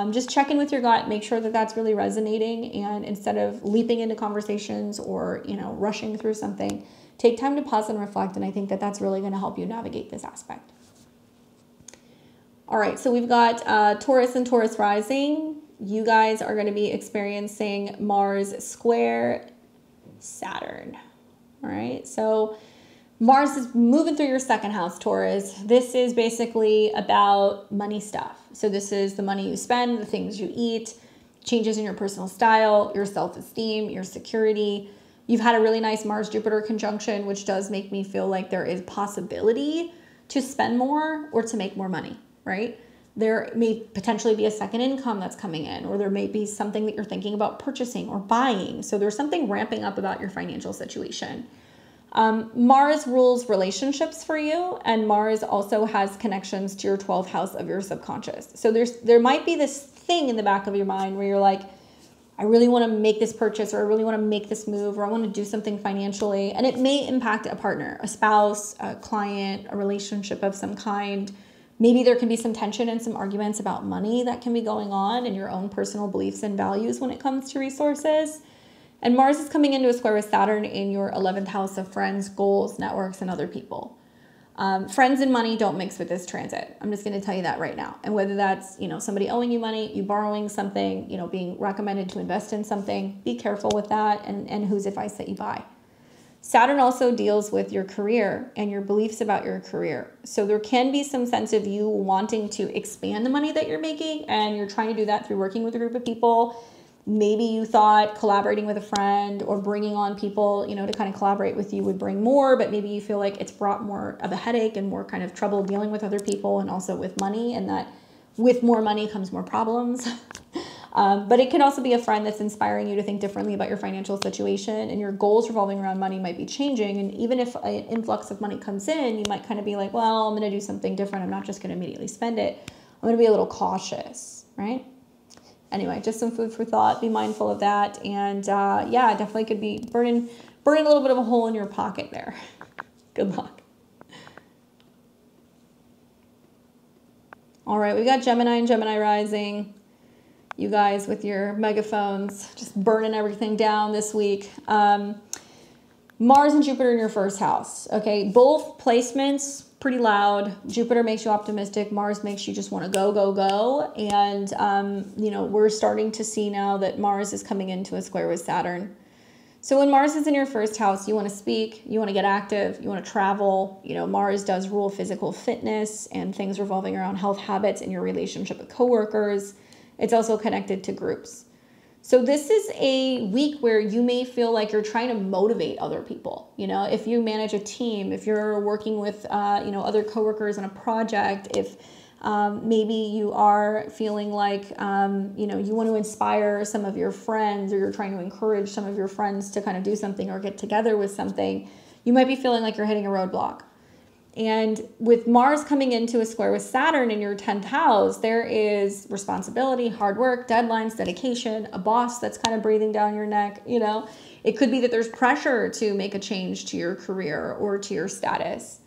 Just check in with your gut, make sure that that's really resonating, and instead of leaping into conversations or, you know, rushing through something, take time to pause and reflect. And I think that that's really going to help you navigate this aspect. All right, so we've got Taurus and Taurus rising. You guys are going to be experiencing Mars square Saturn. All right, so Mars is moving through your 2nd house, Taurus. This is basically about money stuff. So this is the money you spend, the things you eat, changes in your personal style, your self-esteem, your security. You've had a really nice Mars-Jupiter conjunction, which does make me feel like there is possibility to spend more or to make more money, right? There may potentially be a second income that's coming in, or there may be something that you're thinking about purchasing or buying. So there's something ramping up about your financial situation. Mars rules relationships for you, and Mars also has connections to your 12th house of your subconscious. So there might be this thing in the back of your mind where you're like, I really want to make this purchase, or I really want to make this move, or I want to do something financially. And it may impact a partner, a spouse, a client, a relationship of some kind. Maybe there can be some tension and some arguments about money that can be going on, and your own personal beliefs and values when it comes to resources. And Mars is coming into a square with Saturn in your 11th house of friends, goals, networks, and other people. Friends and money don't mix with this transit. I'm just going to tell you that right now. And whether that's, somebody owing you money, you borrowing something, being recommended to invest in something, be careful with that and whose advice that you buy. Saturn also deals with your career and your beliefs about your career. So there can be some sense of you wanting to expand the money that you're making, and you're trying to do that through working with a group of people. Maybe you thought collaborating with a friend or bringing on people, to kind of collaborate with you would bring more, but maybe you feel like it's brought more of a headache and more kind of trouble dealing with other people and also with money, and that with more money comes more problems. But it can also be a friend that's inspiring you to think differently about your financial situation, and your goals revolving around money might be changing. And even if an influx of money comes in, you might kind of be like, well, I'm going to do something different. I'm not just going to immediately spend it. I'm going to be a little cautious, right? Anyway, just some food for thought. Be mindful of that. And yeah, definitely could be burning a little bit of a hole in your pocket there. Good luck. All right, we got Gemini and Gemini rising. You guys with your megaphones just burning everything down this week. Mars and Jupiter in your first house. Okay, both placements pretty loud. Jupiter makes you optimistic. Mars makes you just want to go, go, go. And, we're starting to see now that Mars is coming into a square with Saturn. So when Mars is in your first house, you want to speak, you want to get active, you want to travel. Mars does rule physical fitness and things revolving around health habits in your relationship with coworkers. It's also connected to groups. So this is a week where you may feel like you're trying to motivate other people. If you manage a team, if you're working with, other coworkers on a project, if maybe you are feeling like, you want to inspire some of your friends, or you're trying to encourage some of your friends to kind of do something or get together with something, you might be feeling like you're hitting a roadblock. And with Mars coming into a square with Saturn in your 10th house, there is responsibility, hard work, deadlines, dedication, a boss that's kind of breathing down your neck. It could be that there's pressure to make a change to your career or to your status.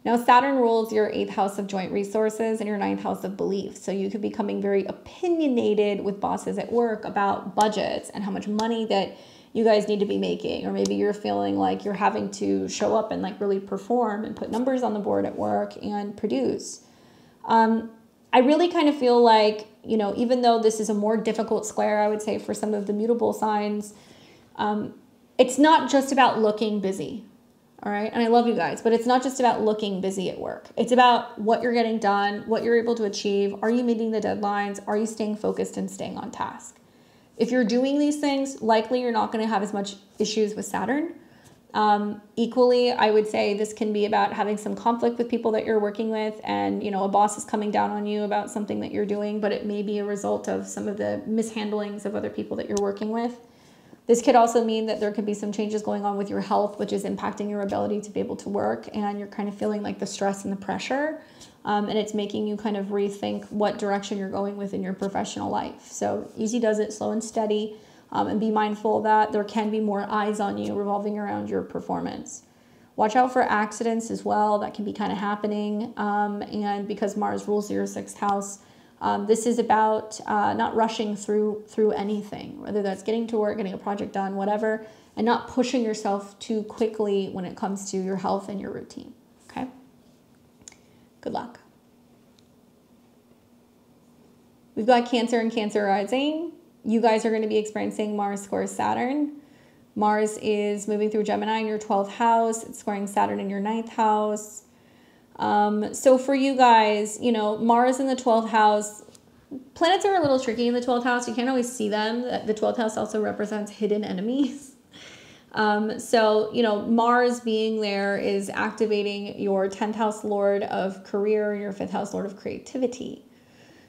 Now, Saturn rules your 8th house of joint resources and your 9th house of beliefs. So you could be becoming very opinionated with bosses at work about budgets and how much money that you guys need to be making, or maybe you're feeling like you're having to show up and like really perform and put numbers on the board at work and produce. I really kind of feel like, even though this is a more difficult square, I would say for some of the mutable signs, it's not just about looking busy. All right. And I love you guys, but it's not just about looking busy at work. It's about what you're getting done, what you're able to achieve. Are you meeting the deadlines? Are you staying focused and staying on task? If you're doing these things, likely you're not going to have as much issues with Saturn. Equally, I would say this can be about having some conflict with people that you're working with, and a boss is coming down on you about something that you're doing, but it may be a result of some of the mishandlings of other people that you're working with. This could also mean that there could be some changes going on with your health, which is impacting your ability to be able to work, and you're kind of feeling like the stress and the pressure. And it's making you kind of rethink what direction you're going with in your professional life. So easy does it, slow and steady, and be mindful that there can be more eyes on you revolving around your performance. Watch out for accidents as well. That can be kind of happening. And because Mars rules your 6th house, this is about not rushing through anything, whether that's getting to work, getting a project done, whatever, and not pushing yourself too quickly when it comes to your health and your routine. Okay? Good luck. We've got Cancer and Cancer rising. You guys are going to be experiencing Mars square Saturn. Mars is moving through Gemini in your 12th house. It's squaring Saturn in your 9th house. So for you guys, Mars in the 12th house, planets are a little tricky in the 12th house. You can't always see them. The 12th house also represents hidden enemies. So, Mars being there is activating your 10th house lord of career and your 5th house lord of creativity.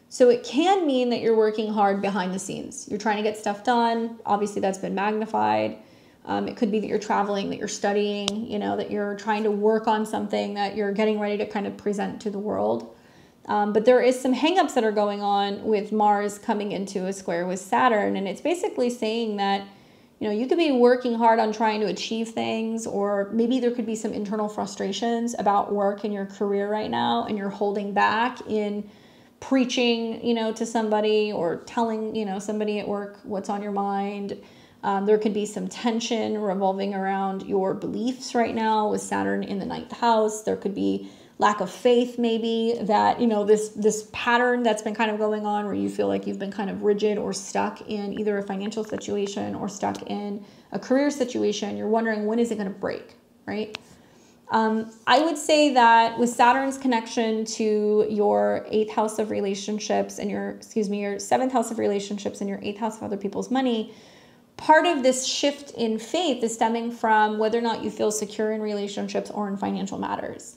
So it can mean that you're working hard behind the scenes. You're trying to get stuff done. Obviously, that's been magnified. It could be that you're traveling, that you're studying, you know, that you're trying to work on something that you're getting ready to kind of present to the world. But there is some hangups that are going on with Mars coming into a square with Saturn. And it's basically saying that, you know, you could be working hard on trying to achieve things, or maybe there could be some internal frustrations about work in your career right now, and you're holding back in preaching, you know, to somebody or telling, you know, somebody at work what's on your mind. There could be some tension revolving around your beliefs right now with Saturn in the 9th house. There could be lack of faith, maybe, that, you know, this pattern that's been kind of going on where you feel like you've been kind of rigid or stuck in either a financial situation or stuck in a career situation. You're wondering, when is it going to break, right? I would say that with Saturn's connection to your 8th house of relationships and your 7th house of relationships and your 8th house of other people's money, part of this shift in faith is stemming from whether or not you feel secure in relationships or in financial matters.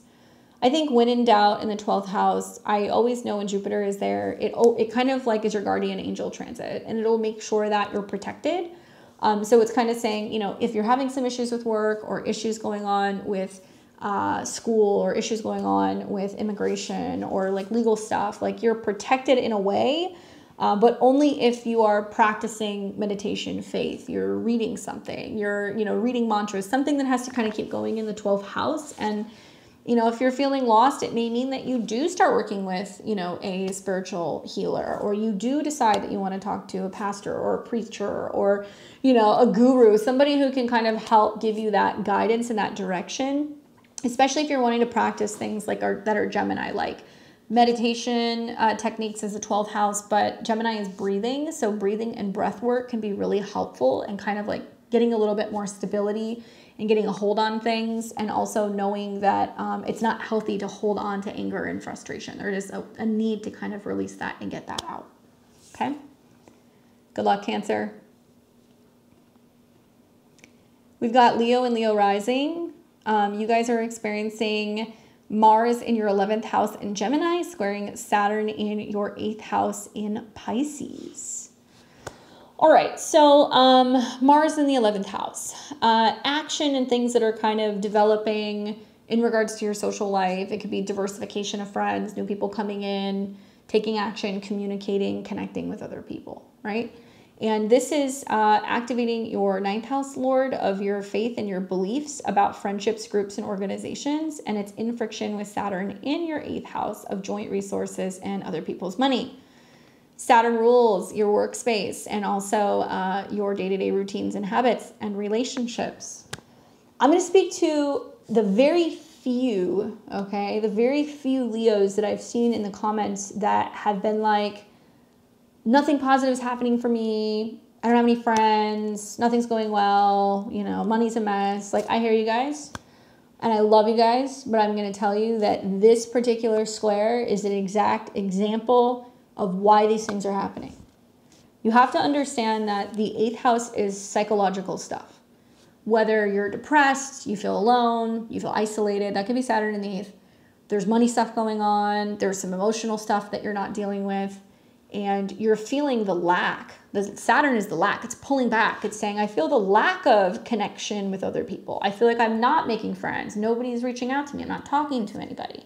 I think when in doubt in the 12th house, I always know when Jupiter is there, it kind of like is your guardian angel transit, and it'll make sure that you're protected. So it's kind of saying, you know, if you're having some issues with work or issues going on with school or issues going on with immigration or like legal stuff, like you're protected in a way, but only if you are practicing meditation, faith, you're reading something, you're, you know, reading mantras, something that has to kind of keep going in the 12th house. And you know, if you're feeling lost, it may mean that you do start working with, you know, a spiritual healer, or you do decide that you want to talk to a pastor or a preacher or, you know, a guru, somebody who can kind of help give you that guidance and that direction, especially if you're wanting to practice things like that are Gemini, like meditation techniques is the 12th house, but Gemini is breathing. So breathing and breath work can be really helpful and kind of like getting a little bit more stability and getting a hold on things, and also knowing that it's not healthy to hold on to anger and frustration. There is a need to kind of release that and get that out. Okay? Good luck, Cancer. We've got Leo and Leo rising. You guys are experiencing Mars in your 11th house in Gemini, squaring Saturn in your 8th house in Pisces. All right, so Mars in the 11th house. Action and things that are kind of developing in regards to your social life. It could be diversification of friends, new people coming in, taking action, communicating, connecting with other people, right? And this is activating your 9th house lord of your faith and your beliefs about friendships, groups, and organizations. And it's in friction with Saturn in your 8th house of joint resources and other people's money. Saturn rules your workspace and also your day-to-day routines and habits and relationships. I'm going to speak to the very few, okay, the very few Leos that I've seen in the comments that have been like, nothing positive is happening for me. I don't have any friends. Nothing's going well. You know, money's a mess. Like, I hear you guys and I love you guys, but I'm going to tell you that this particular square is an exact example of why these things are happening. You have to understand that the 8th house is psychological stuff. Whether you're depressed, you feel alone, you feel isolated, that could be Saturn in the 8th. There's money stuff going on, there's some emotional stuff that you're not dealing with, and you're feeling the lack. Saturn is the lack. It's pulling back. It's saying, I feel the lack of connection with other people. I feel like I'm not making friends. Nobody's reaching out to me. I'm not talking to anybody.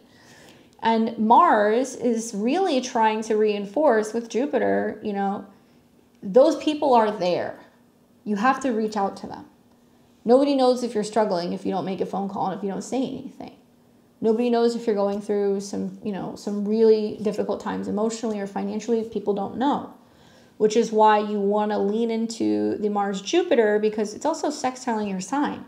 And Mars is really trying to reinforce with Jupiter, you know, those people are there. You have to reach out to them. Nobody knows if you're struggling if you don't make a phone call and if you don't say anything. Nobody knows if you're going through some, you know, some really difficult times emotionally or financially. People don't know, which is why you want to lean into the Mars Jupiter, because it's also sextiling your sign.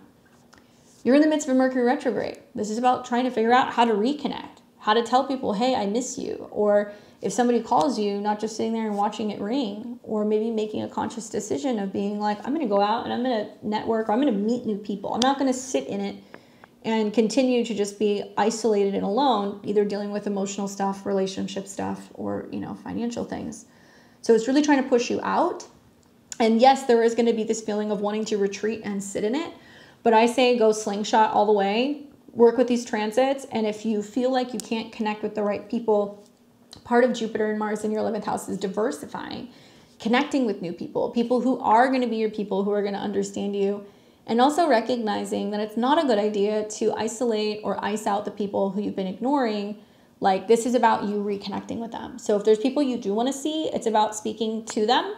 You're in the midst of a Mercury retrograde. This is about trying to figure out how to reconnect. How to tell people, hey, I miss you. Or if somebody calls you, not just sitting there and watching it ring, or maybe making a conscious decision of being like, I'm going to go out and I'm going to network, or I'm going to meet new people. I'm not going to sit in it and continue to just be isolated and alone, either dealing with emotional stuff, relationship stuff, or, you know, financial things. So it's really trying to push you out. And yes, there is going to be this feeling of wanting to retreat and sit in it. But I say go slingshot all the way. Work with these transits, and if you feel like you can't connect with the right people, part of Jupiter and Mars in your 11th house is diversifying, connecting with new people, people who are going to be your people, who are going to understand you, And also recognizing that it's not a good idea to isolate or ice out the people who you've been ignoring. Like, this is about you reconnecting with them. So if there's people you do want to see, it's about speaking to them.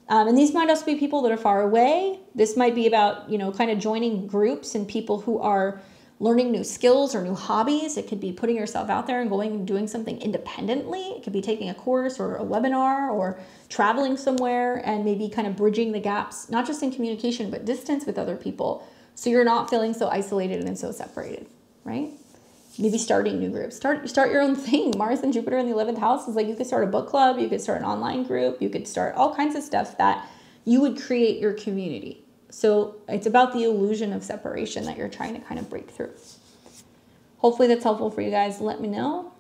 And these might also be people that are far away. This might be about, you know, kind of joining groups and people who are learning new skills or new hobbies. It could be putting yourself out there and going and doing something independently. It could be taking a course or a webinar or traveling somewhere and maybe kind of bridging the gaps, not just in communication, but distance with other people. So you're not feeling so isolated and so separated, right? Maybe starting new groups. Start your own thing. Mars and Jupiter in the 11th house is like, you could start a book club, you could start an online group, you could start all kinds of stuff that you would create your community. So it's about the illusion of separation that you're trying to kind of break through. Hopefully that's helpful for you guys. Let me know.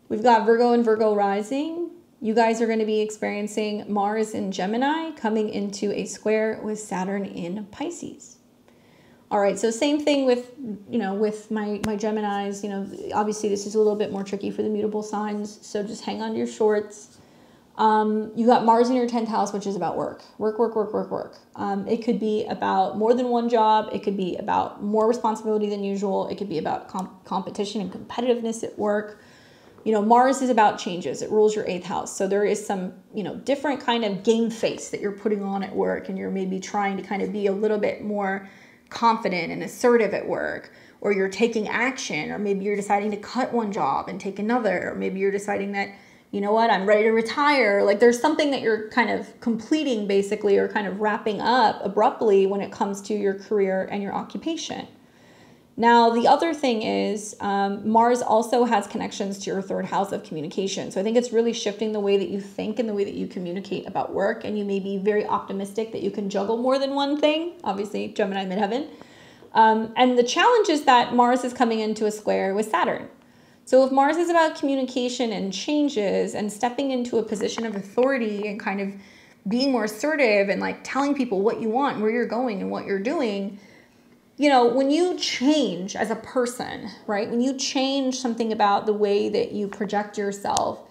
We've got Virgo and Virgo rising. You guys are going to be experiencing Mars in Gemini coming into a square with Saturn in Pisces. All right, so same thing with, you know, with my Geminis. You know, obviously this is a little bit more tricky for the mutable signs, so just hang on to your shorts. You got Mars in your 10th house, which is about work. It could be about more than one job. It could be about more responsibility than usual. It could be about competition and competitiveness at work. You know, Mars is about changes. It rules your 8th house. So there is some, you know, different kind of game face that you're putting on at work, and you're maybe trying to kind of be a little bit more confident and assertive at work, or you're taking action, or maybe you're deciding to cut one job and take another, or maybe you're deciding that, you know what, I'm ready to retire. Like, there's something that you're kind of completing basically, or kind of wrapping up abruptly when it comes to your career and your occupation. Now, the other thing is Mars also has connections to your 3rd house of communication. So I think it's really shifting the way that you think and the way that you communicate about work. And you may be very optimistic that you can juggle more than one thing. Obviously, Gemini midheaven. And the challenge is that Mars is coming into a square with Saturn. So if Mars is about communication and changes and stepping into a position of authority and kind of being more assertive and like telling people what you want, where you're going and what you're doing, you know, when you change as a person, right? When you change something about the way that you project yourself,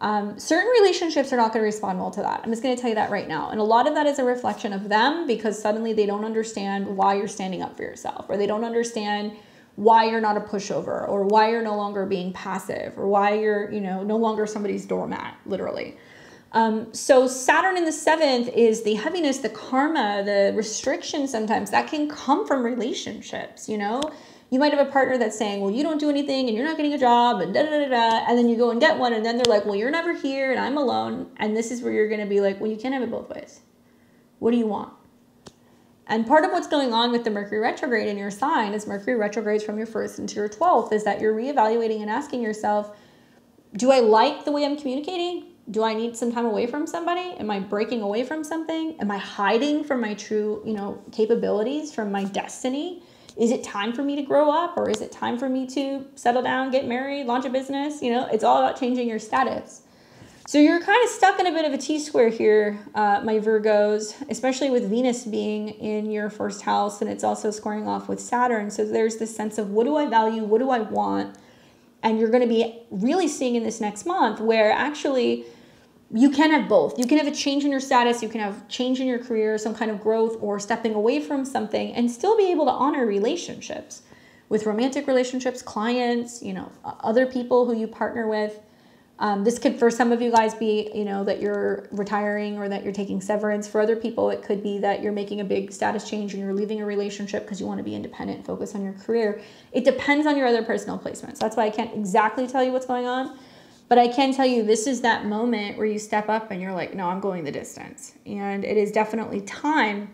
certain relationships are not going to respond well to that. I'm just going to tell you that right now. And a lot of that is a reflection of them, because suddenly they don't understand why you're standing up for yourself, or they don't understand why you're not a pushover, or why you're no longer being passive, or why you're, you know, no longer somebody's doormat, literally. So Saturn in the 7th is the heaviness, the karma, the restriction sometimes that can come from relationships, you know? You might have a partner that's saying, well, you don't do anything and you're not getting a job and da-da-da-da, and then you go and get one, and then they're like, well, you're never here and I'm alone. And this is where you're going to be like, well, you can't have it both ways. What do you want? And part of what's going on with the Mercury retrograde in your sign, as Mercury retrogrades from your 1st into your 12th, is that you're reevaluating and asking yourself, do I like the way I'm communicating? Do I need some time away from somebody? Am I breaking away from something? Am I hiding from my true, you know, capabilities, from my destiny? Is it time for me to grow up, or is it time for me to settle down, get married, launch a business? You know, it's all about changing your status. So you're kind of stuck in a bit of a T-square here, my Virgos, especially with Venus being in your 1st house, and it's also squaring off with Saturn. So there's this sense of, what do I value? What do I want? And you're going to be really seeing in this next month where actually you can have both. You can have a change in your status, you can have change in your career, some kind of growth, or stepping away from something, and still be able to honor relationships with romantic relationships, clients, you know, other people who you partner with. This could, for some of you guys, be, you know, that you're retiring or that you're taking severance. For other people, it could be that you're making a big status change and you're leaving a relationship because you want to be independent and focus on your career. It depends on your other personal placements. That's why I can't exactly tell you what's going on. But I can tell you this is that moment where you step up and you're like, no, I'm going the distance. And it is definitely time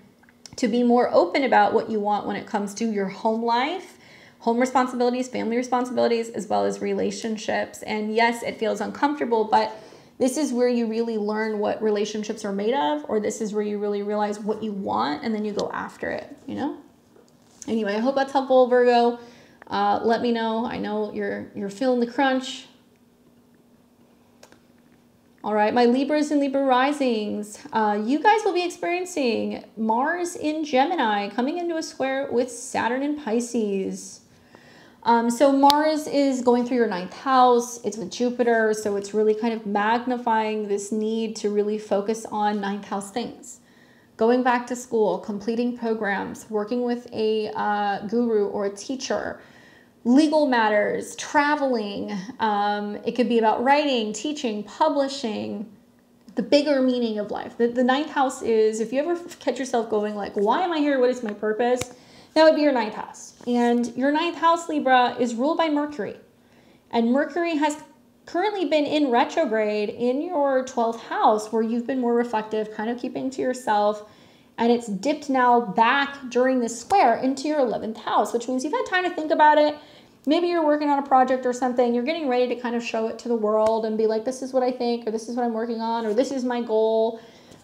to be more open about what you want when it comes to your home life, home responsibilities, family responsibilities, as well as relationships. And yes, it feels uncomfortable, but this is where you really learn what relationships are made of, or this is where you really realize what you want, and then you go after it, you know? Anyway, I hope that's helpful, Virgo. Let me know. I know you're feeling the crunch. All right, my Libras and Libra risings, you guys will be experiencing Mars in Gemini coming into a square with Saturn in Pisces. So Mars is going through your 9th house. It's with Jupiter, so it's really kind of magnifying this need to really focus on 9th house things. going back to school, completing programs, working with a guru or a teacher, legal matters, traveling. It could be about writing, teaching, publishing, the bigger meaning of life. The ninth house is, if you ever catch yourself going like, why am I here? What is my purpose? That would be your ninth house. And your ninth house, Libra, is ruled by Mercury. And Mercury has currently been in retrograde in your 12th house, where you've been more reflective, kind of keeping to yourself. And it's dipped now back during this square into your 11th house, which means you've had time to think about it. Maybe you're working on a project or something. You're getting ready to kind of show it to the world and be like, this is what I think, or this is what I'm working on, or this is my goal.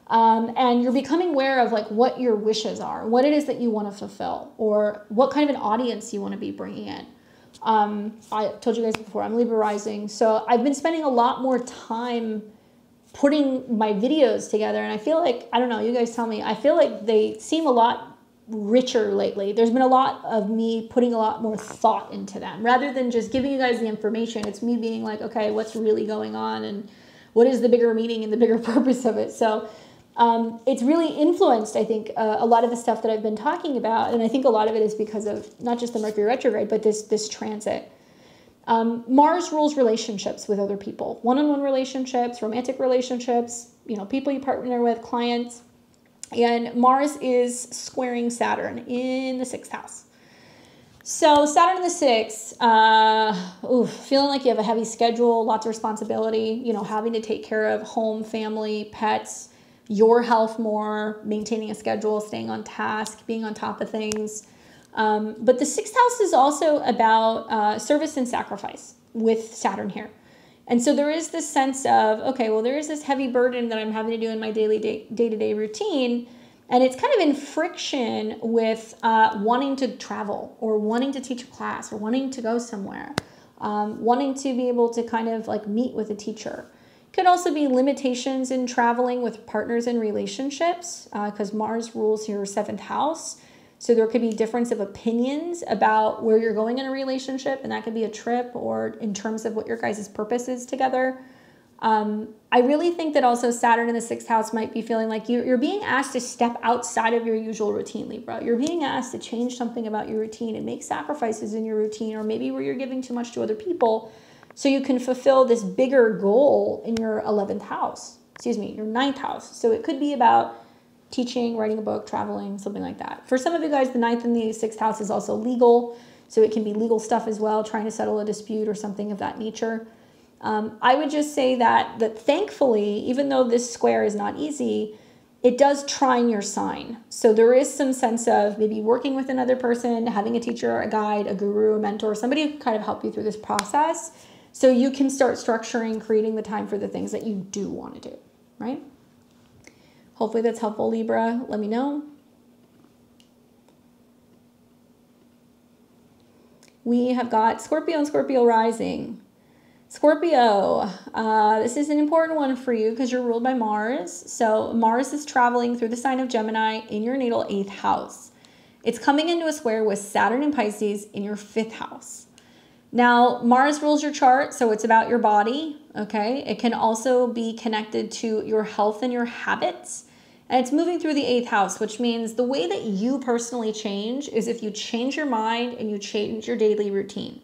And you're becoming aware of like what your wishes are, what it is that you want to fulfill, or what kind of an audience you want to be bringing in. I told you guys before, I'm Libra rising. So I've been spending a lot more time putting my videos together. And I feel like, I don't know, you guys tell me, I feel like they seem a lot richer lately. There's been a lot of me putting a lot more thought into them rather than just giving you guys the information. It's me being like, okay, what's really going on and what is the bigger meaning and the bigger purpose of it? So it's really influenced, I think, a lot of the stuff that I've been talking about. And I think a lot of it is because of not just the Mercury retrograde, but this transit. Mars rules relationships with other people, one-on-one relationships, romantic relationships, you know, people you partner with, clients. And Mars is squaring Saturn in the 6th house. So Saturn in the 6th, feeling like you have a heavy schedule, lots of responsibility, you know, having to take care of home, family, pets, your health more, maintaining a schedule, staying on task, being on top of things. But the 6th house is also about service and sacrifice with Saturn here. And so there is this sense of, okay, well, there is this heavy burden that I'm having to do in my daily day-to-day routine. And it's kind of in friction with wanting to travel or wanting to teach a class or wanting to go somewhere, wanting to be able to kind of like meet with a teacher. Could also be limitations in traveling with partners and relationships because Mars rules your 7th house. So there could be difference of opinions about where you're going in a relationship, and that could be a trip or in terms of what your guys' purpose is together. I really think that also Saturn in the 6th house might be feeling like you're being asked to step outside of your usual routine, Libra. You're being asked to change something about your routine and make sacrifices in your routine, or maybe where you're giving too much to other people so you can fulfill this bigger goal in your 11th house, your 9th house. So it could be about teaching, writing a book, traveling, something like that. For some of you guys, the 9th and the 6th house is also legal. So it can be legal stuff as well, trying to settle a dispute or something of that nature. I would just say that thankfully, even though this square is not easy, it does trine your sign. So there is some sense of maybe working with another person, having a teacher, a guide, a guru, a mentor, somebody who can kind of help you through this process so you can start structuring, creating the time for the things that you do want to do, right? Hopefully that's helpful, Libra. Let me know. We have got Scorpio and Scorpio rising. Scorpio, this is an important one for you because you're ruled by Mars. So Mars is traveling through the sign of Gemini in your natal 8th house. It's coming into a square with Saturn and Pisces in your 5th house. Now, Mars rules your chart, so it's about your body, okay? It can also be connected to your health and your habits. And it's moving through the 8th house, which means the way that you personally change is if you change your mind and you change your daily routine.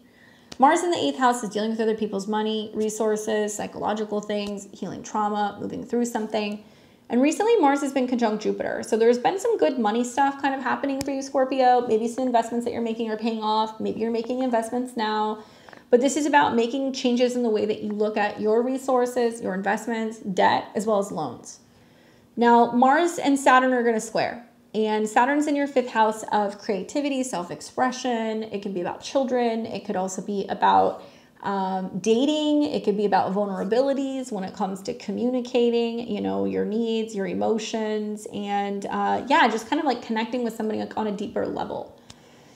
Mars in the 8th house is dealing with other people's money, resources, psychological things, healing trauma, moving through something. And recently Mars has been conjunct Jupiter. So there's been some good money stuff kind of happening for you, Scorpio. Maybe some investments that you're making are paying off. Maybe you're making investments now. But this is about making changes in the way that you look at your resources, your investments, debt, as well as loans. Now, Mars and Saturn are going to square. And Saturn's in your 5th house of creativity, self-expression. It can be about children. It could also be about dating. It could be about vulnerabilities when it comes to communicating, you know, your needs, your emotions, and yeah, just kind of like connecting with somebody on a deeper level.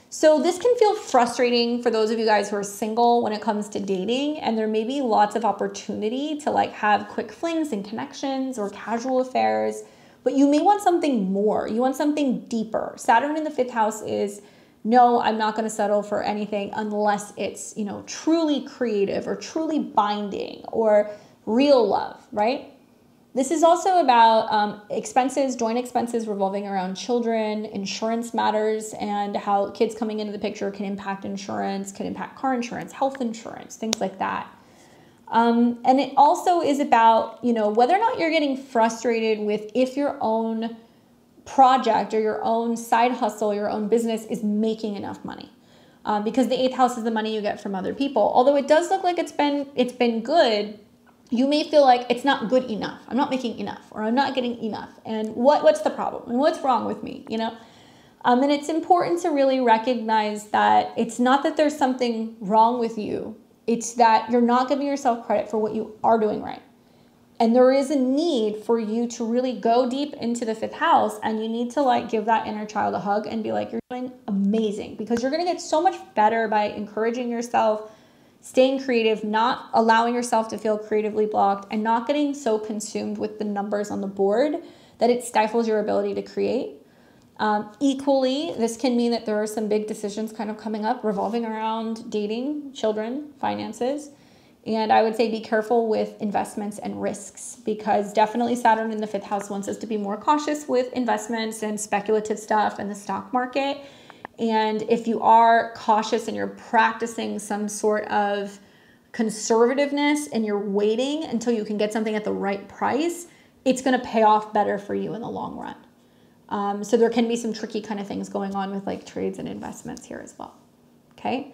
So this can feel frustrating for those of you guys who are single when it comes to dating, and there may be lots of opportunity to like have quick flings and connections or casual affairs, but you may want something more. You want something deeper. Saturn in the 5th house is, no, I'm not going to settle for anything unless it's, you know, truly creative or truly binding or real love, right? This is also about expenses, joint expenses revolving around children, insurance matters, and how kids coming into the picture can impact insurance, can impact car insurance, health insurance, things like that. And it also is about, you know, whether or not you're getting frustrated with if your own project or your own side hustle, your own business is making enough money. Because the 8th house is the money you get from other people. Although it does look like it's been good, you may feel like it's not good enough. I'm not making enough, or I'm not getting enough. And what's the problem? And what's wrong with me, you know? And it's important to really recognize that it's not that there's something wrong with you. It's that you're not giving yourself credit for what you are doing right. And there is a need for you to really go deep into the 5th house, and you need to like give that inner child a hug and be like, you're doing amazing, because you're going to get so much better by encouraging yourself, staying creative, not allowing yourself to feel creatively blocked, and not getting so consumed with the numbers on the board that it stifles your ability to create. Equally, this can mean that there are some big decisions kind of coming up revolving around dating, children, finances. And I would say be careful with investments and risks, because definitely Saturn in the 5th house wants us to be more cautious with investments and speculative stuff and the stock market. And if you are cautious and you're practicing some sort of conservativeness and you're waiting until you can get something at the right price, it's going to pay off better for you in the long run. So there can be some tricky kind of things going on with like trades and investments here as well. Okay.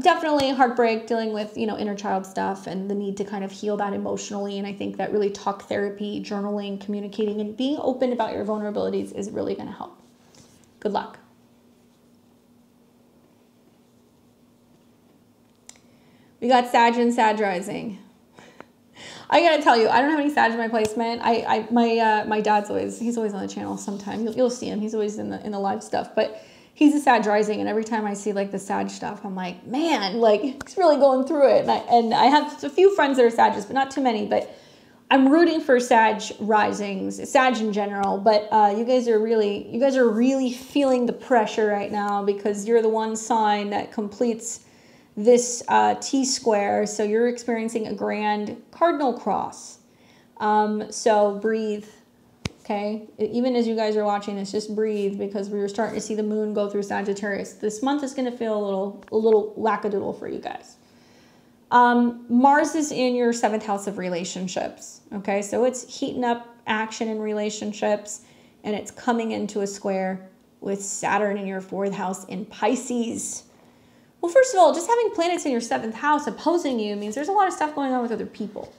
Definitely heartbreak, dealing with, you know, inner child stuff and the need to kind of heal that emotionally. And I think that really talk therapy, journaling, communicating, and being open about your vulnerabilities is really going to help. Good luck. We got Sag and Sag rising. I gotta tell you, I don't have any Sag in my placement. My dad's he's always on the channel sometime. You'll see him. He's always in the live stuff, but he's a Sag rising, and every time I see like the Sag stuff, I'm like, man, like he's really going through it. And I have a few friends that are Sages, but not too many. But I'm rooting for Sag risings, Sag in general. But you guys are really feeling the pressure right now, because you're the one sign that completes this T-square. So you're experiencing a grand cardinal cross. So breathe. Okay, even as you guys are watching this, just breathe, because we're starting to see the moon go through Sagittarius. This month is going to feel a little wackadoodle for you guys. Mars is in your 7th house of relationships. Okay, so it's heating up action in relationships, and it's coming into a square with Saturn in your 4th house in Pisces. Well, first of all, just having planets in your 7th house opposing you means there's a lot of stuff going on with other people.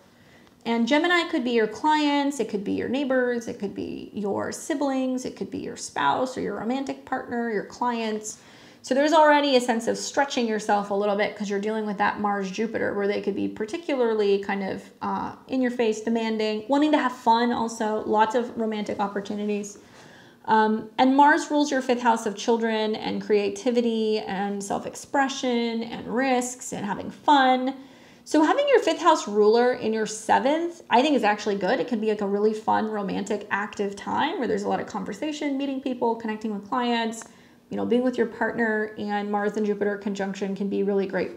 And Gemini could be your clients, it could be your neighbors, it could be your siblings, it could be your spouse or your romantic partner, your clients. So there's already a sense of stretching yourself a little bit, because you're dealing with that Mars-Jupiter, where they could be particularly kind of in your face, demanding, wanting to have fun also, lots of romantic opportunities. And Mars rules your 5th house of children and creativity and self-expression and risks and having fun. So having your 5th house ruler in your 7th, I think is actually good. It could be like a really fun, romantic, active time where there's a lot of conversation, meeting people, connecting with clients, you know, being with your partner. And Mars and Jupiter conjunction can be really great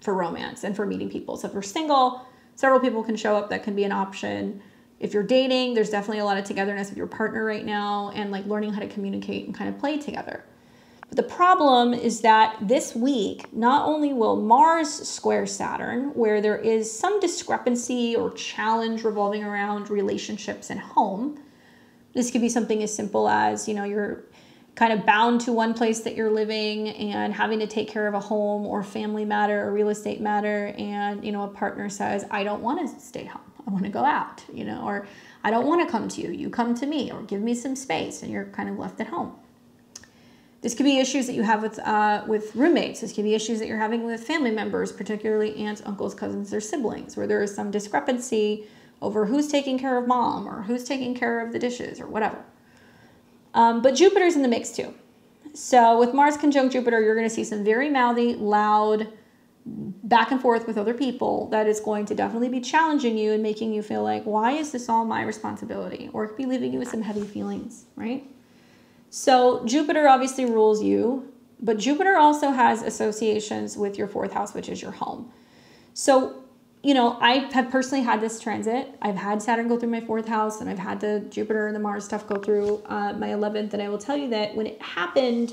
for romance and for meeting people. So if you're single, several people can show up. That can be an option. If you're dating, there's definitely a lot of togetherness with your partner right now, and like learning how to communicate and kind of play together. But the problem is that this week, not only will Mars square Saturn, where there is some discrepancy or challenge revolving around relationships and home. This could be something as simple as, you know, you're kind of bound to one place that you're living and having to take care of a home or family matter or real estate matter. And, you know, a partner says, I don't want to stay home. I want to go out, you know, or I don't want to come to you. You come to me, or give me some space, and you're kind of left at home. This could be issues that you have with roommates. This could be issues that you're having with family members, particularly aunts, uncles, cousins, or siblings, where there is some discrepancy over who's taking care of mom or who's taking care of the dishes or whatever. But Jupiter's in the mix too. So with Mars conjunct Jupiter, you're going to see some very mouthy, loud, back and forth with other people that is going to definitely be challenging you and making you feel like, why is this all my responsibility? Or it could be leaving you with some heavy feelings, right? So Jupiter obviously rules you, but Jupiter also has associations with your 4th house, which is your home. So you know, I have personally had this transit. I've had Saturn go through my 4th house, and I've had the Jupiter and the Mars stuff go through my 11th. And I will tell you that when it happened,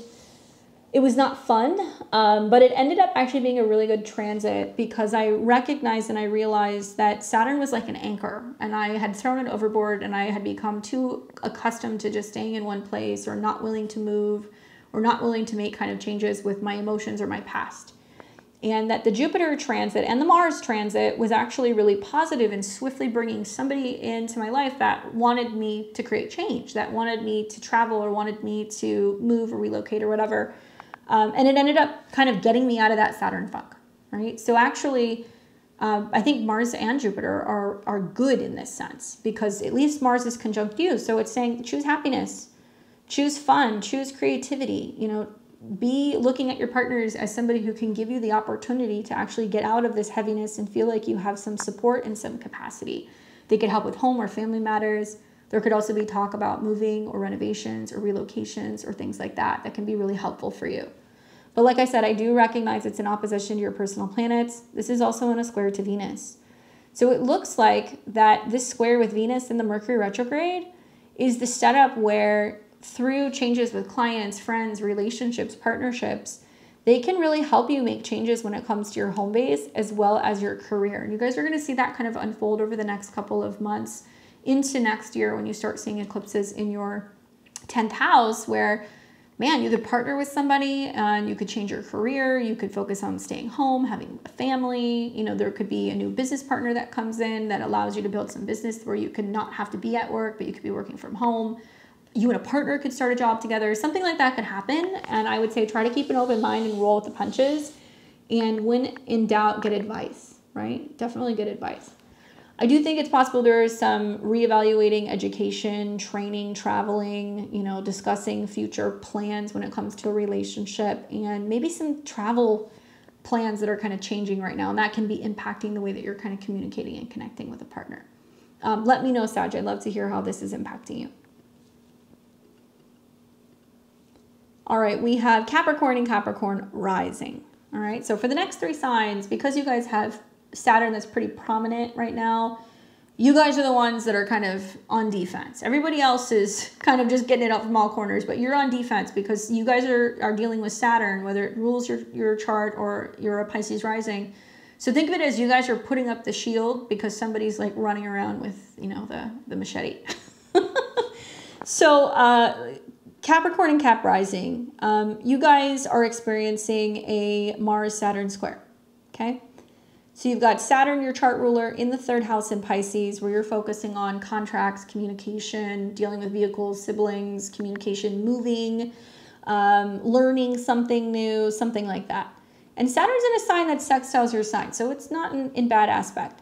it was not fun, but it ended up actually being a really good transit because I recognized and I realized that Saturn was like an anchor, and I had thrown it overboard, and I had become too accustomed to just staying in one place, or not willing to move, or not willing to make kind of changes with my emotions or my past. And that the Jupiter transit and the Mars transit was actually really positive in swiftly bringing somebody into my life that wanted me to create change, that wanted me to travel, or wanted me to move or relocate or whatever. And it ended up kind of getting me out of that Saturn funk, right? So actually, I think Mars and Jupiter are good in this sense, because at least Mars is conjunct you. So it's saying choose happiness, choose fun, choose creativity, you know, be looking at your partners as somebody who can give you the opportunity to actually get out of this heaviness and feel like you have some support and some capacity. They could help with home or family matters. There could also be talk about moving or renovations or relocations or things like that that can be really helpful for you. But like I said, I do recognize it's in opposition to your personal planets. This is also in a square to Venus. So it looks like that this square with Venus in the Mercury retrograde is the setup where through changes with clients, friends, relationships, partnerships, they can really help you make changes when it comes to your home base as well as your career. And you guys are going to see that kind of unfold over the next couple of months into next year when you start seeing eclipses in your 10th house where, man, you could partner with somebody and you could change your career. You could focus on staying home, having a family. You know, there could be a new business partner that comes in that allows you to build some business where you could not have to be at work, but you could be working from home. You and a partner could start a job together. Something like that could happen. And I would say try to keep an open mind and roll with the punches. And when in doubt, get advice, right? Definitely get advice. I do think it's possible there is some reevaluating education, training, traveling, you know, discussing future plans when it comes to a relationship, and maybe some travel plans that are kind of changing right now. And that can be impacting the way that you're kind of communicating and connecting with a partner. Let me know, Sag. I'd love to hear how this is impacting you. All right, we have Capricorn and Capricorn rising. All right, so for the next 3 signs, because you guys have Saturn that's pretty prominent right now, you guys are the ones that are kind of on defense. Everybody else is kind of just getting it up from all corners, but you're on defense because you guys are dealing with Saturn, whether it rules your chart or you're a Pisces rising. So think of it as you guys are putting up the shield because somebody's like running around with, you know, the machete. So Capricorn and Cap rising, you guys are experiencing a Mars-Saturn square, okay? So you've got Saturn, your chart ruler, in the 3rd house in Pisces, where you're focusing on contracts, communication, dealing with vehicles, siblings, communication, moving, learning something new, something like that. And Saturn's in a sign that sextiles your sign, so it's not in bad aspect.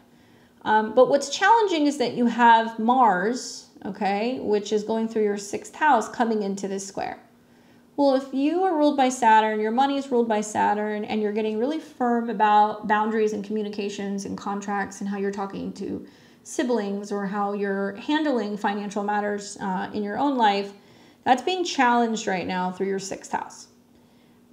But what's challenging is that you have Mars, okay, which is going through your 6th house, coming into this square. Well, if you are ruled by Saturn, your money is ruled by Saturn, and you're getting really firm about boundaries and communications and contracts and how you're talking to siblings or how you're handling financial matters in your own life, that's being challenged right now through your 6th house.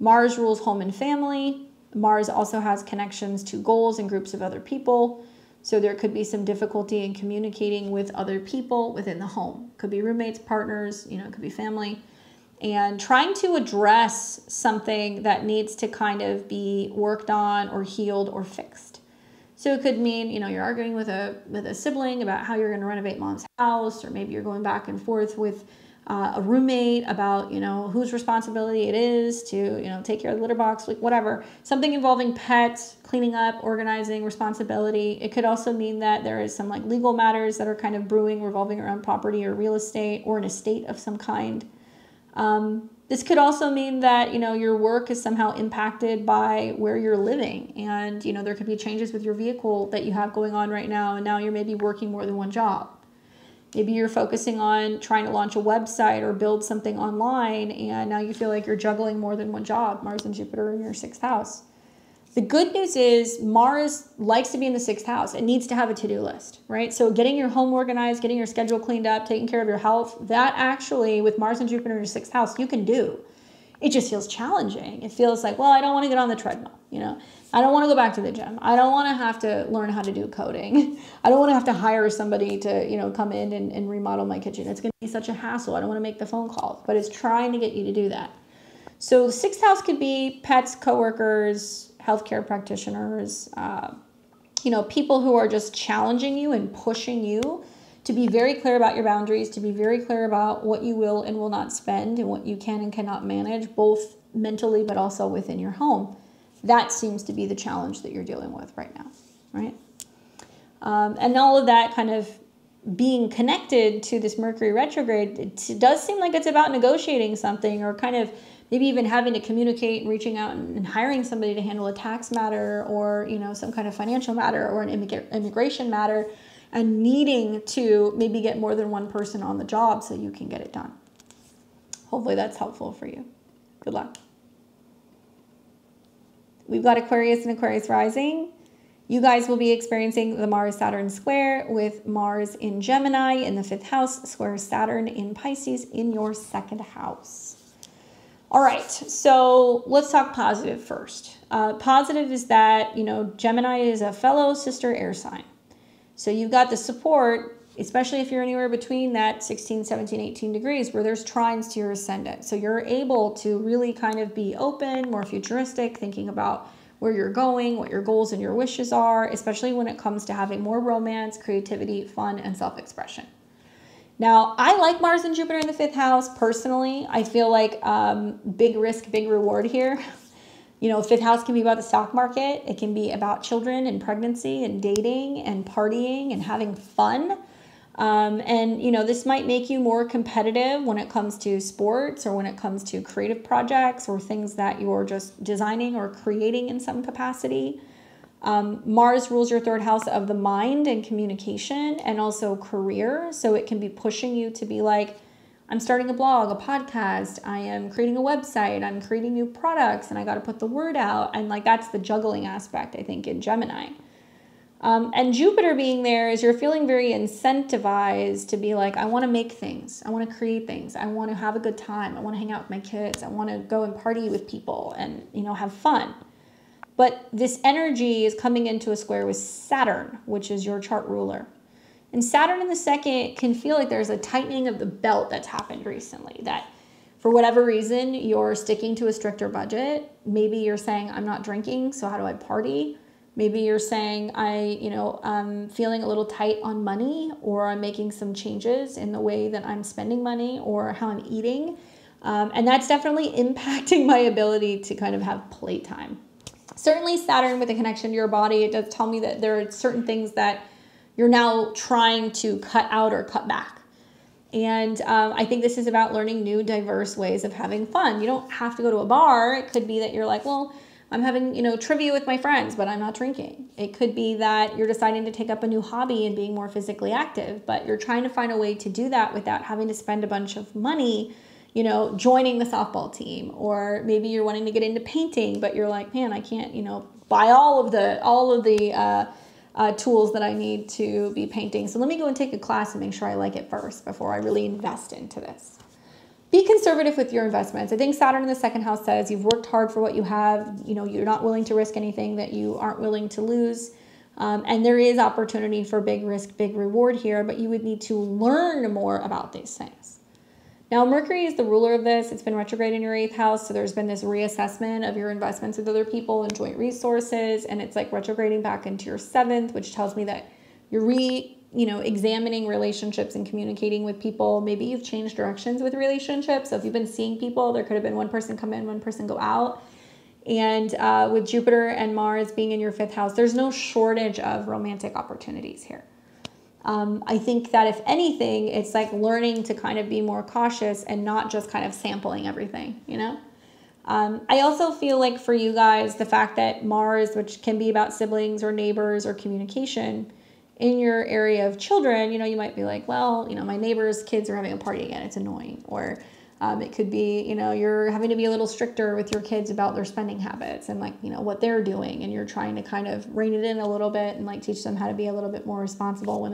Mars rules home and family. Mars also has connections to goals and groups of other people. So there could be some difficulty in communicating with other people within the home. Could be roommates, partners, you know, it could be family. And trying to address something that needs to kind of be worked on or healed or fixed. So it could mean, you know, you're arguing with a sibling about how you're going to renovate mom's house, or maybe you're going back and forth with a roommate about, you know, whose responsibility it is to, you know, take care of the litter box, like whatever. Something involving pets, cleaning up, organizing, responsibility. It could also mean that there is some like legal matters that are kind of brewing, revolving around property or real estate or an estate of some kind. This could also mean that, you know, your work is somehow impacted by where you're living, and, you know, there could be changes with your vehicle that you have going on right now, and now you're maybe working more than one job. Maybe you're focusing on trying to launch a website or build something online, and now you feel like you're juggling more than one job, Mars and Jupiter in your 6th house. The good news is Mars likes to be in the 6th house. It needs to have a to-do list, right? So getting your home organized, getting your schedule cleaned up, taking care of your health, that actually, with Mars and Jupiter in your 6th house, you can do. It just feels challenging. It feels like, well, I don't want to get on the treadmill, you know? I don't want to go back to the gym. I don't want to have to learn how to do coding. I don't want to have to hire somebody to, you know, come in and remodel my kitchen. It's going to be such a hassle. I don't want to make the phone calls, but it's trying to get you to do that. So the sixth house could be pets, coworkers, healthcare practitioners, you know, people who are just challenging you and pushing you to be very clear about your boundaries, to be very clear about what you will and will not spend and what you can and cannot manage, both mentally but also within your home. That seems to be the challenge that you're dealing with right now, right? And all of that kind of being connected to this Mercury retrograde, it does seem like it's about negotiating something, or kind of maybe even having to communicate and reaching out and hiring somebody to handle a tax matter, or, you know, some kind of financial matter, or an immigration matter, and needing to maybe get more than one person on the job so you can get it done. Hopefully that's helpful for you. Good luck. We've got Aquarius and Aquarius rising. You guys will be experiencing the Mars-Saturn square, with Mars in Gemini in the 5th house, square Saturn in Pisces in your 2nd house. All right, so let's talk positive first. Positive is that, you know, Gemini is a fellow sister air sign. So you've got the support, especially if you're anywhere between that 16, 17, 18 degrees, where there's trines to your ascendant. So you're able to really kind of be open, more futuristic, thinking about where you're going, what your goals and your wishes are, especially when it comes to having more romance, creativity, fun, and self-expression. Now, I like Mars and Jupiter in the 5th house. Personally, I feel like big risk, big reward here. You know, 5th house can be about the stock market. It can be about children and pregnancy and dating and partying and having fun. And, you know, this might make you more competitive when it comes to sports, or when it comes to creative projects, or things that you're just designing or creating in some capacity. Mars rules your 3rd house of the mind and communication, and also career. So it can be pushing you to be like, I'm starting a blog, a podcast, I am creating a website, I'm creating new products, and I got to put the word out. And like, that's the juggling aspect, I think, in Gemini. And Jupiter being there is you're feeling very incentivized to be like, I want to make things. I want to create things. I want to have a good time. I want to hang out with my kids. I want to go and party with people and, you know, have fun. But this energy is coming into a square with Saturn, which is your chart ruler. And Saturn in the 2nd can feel like there's a tightening of the belt that's happened recently, that for whatever reason, you're sticking to a stricter budget. Maybe you're saying, I'm not drinking, so how do I party? Maybe you're saying, I'm feeling a little tight on money, or I'm making some changes in the way that I'm spending money or how I'm eating. And that's definitely impacting my ability to kind of have playtime. Certainly Saturn with a connection to your body, it does tell me that there are certain things that you're now trying to cut out or cut back. And I think this is about learning new, diverse ways of having fun. You don't have to go to a bar. It could be that you're like, well, I'm having, you know, trivia with my friends, but I'm not drinking. It could be that you're deciding to take up a new hobby and being more physically active, but you're trying to find a way to do that without having to spend a bunch of money, you know, joining the softball team. Or maybe you're wanting to get into painting, but you're like, man, I can't, you know, buy all of the tools that I need to be painting. So let me go and take a class and make sure I like it first before I really invest into this. Be conservative with your investments. I think Saturn in the 2nd house says you've worked hard for what you have. You know, you're not willing to risk anything that you aren't willing to lose. And there is opportunity for big risk, big reward here, but you would need to learn more about these things. Now, Mercury is the ruler of this. It's been retrograde in your 8th house. So there's been this reassessment of your investments with other people and joint resources. And it's like retrograding back into your 7th, which tells me that you're examining relationships and communicating with people. Maybe you've changed directions with relationships. So if you've been seeing people, there could have been one person come in, one person go out. And with Jupiter and Mars being in your 5th house, there's no shortage of romantic opportunities here. I think that if anything, it's like learning to kind of be more cautious and not just kind of sampling everything, you know? I also feel like for you guys, the fact that Mars, which can be about siblings or neighbors or communication, in your area of children, you know, you might be like, well, you know, my neighbor's kids are having a party again. It's annoying. Or it could be, you know, you're having to be a little stricter with your kids about their spending habits and like, you know, what they're doing. And you're trying to kind of rein it in a little bit and like teach them how to be a little bit more responsible when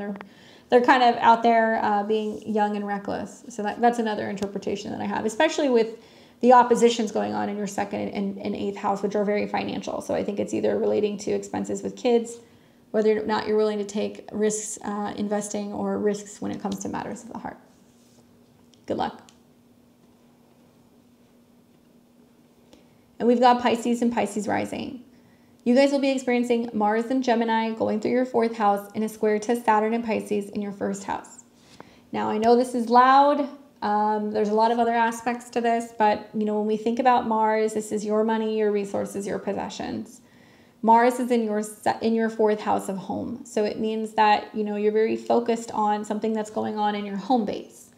they're kind of out there being young and reckless. So that's another interpretation that I have, especially with the oppositions going on in your second and eighth house, which are very financial. So I think it's either relating to expenses with kids, whether or not you're willing to take risks investing, or risks when it comes to matters of the heart. Good luck. And we've got Pisces and Pisces rising. You guys will be experiencing Mars and Gemini going through your 4th house in a square to Saturn and Pisces in your 1st house. Now, I know this is loud. There's a lot of other aspects to this, but you know, when we think about Mars, this is your money, your resources, your possessions. Mars is in your 4th house of home. So it means that, you know, you're very focused on something that's going on in your home base.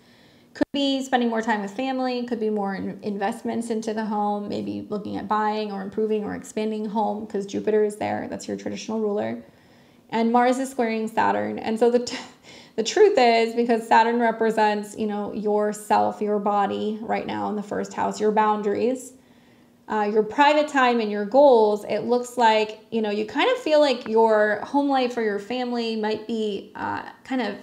Could be spending more time with family, could be more investments into the home, maybe looking at buying or improving or expanding home, because Jupiter is there. That's your traditional ruler. And Mars is squaring Saturn. And so the truth is, because Saturn represents, you know, yourself, your body right now in the 1st house, your boundaries, your private time and your goals, it looks like, you know, you kind of feel like your home life or your family might be kind of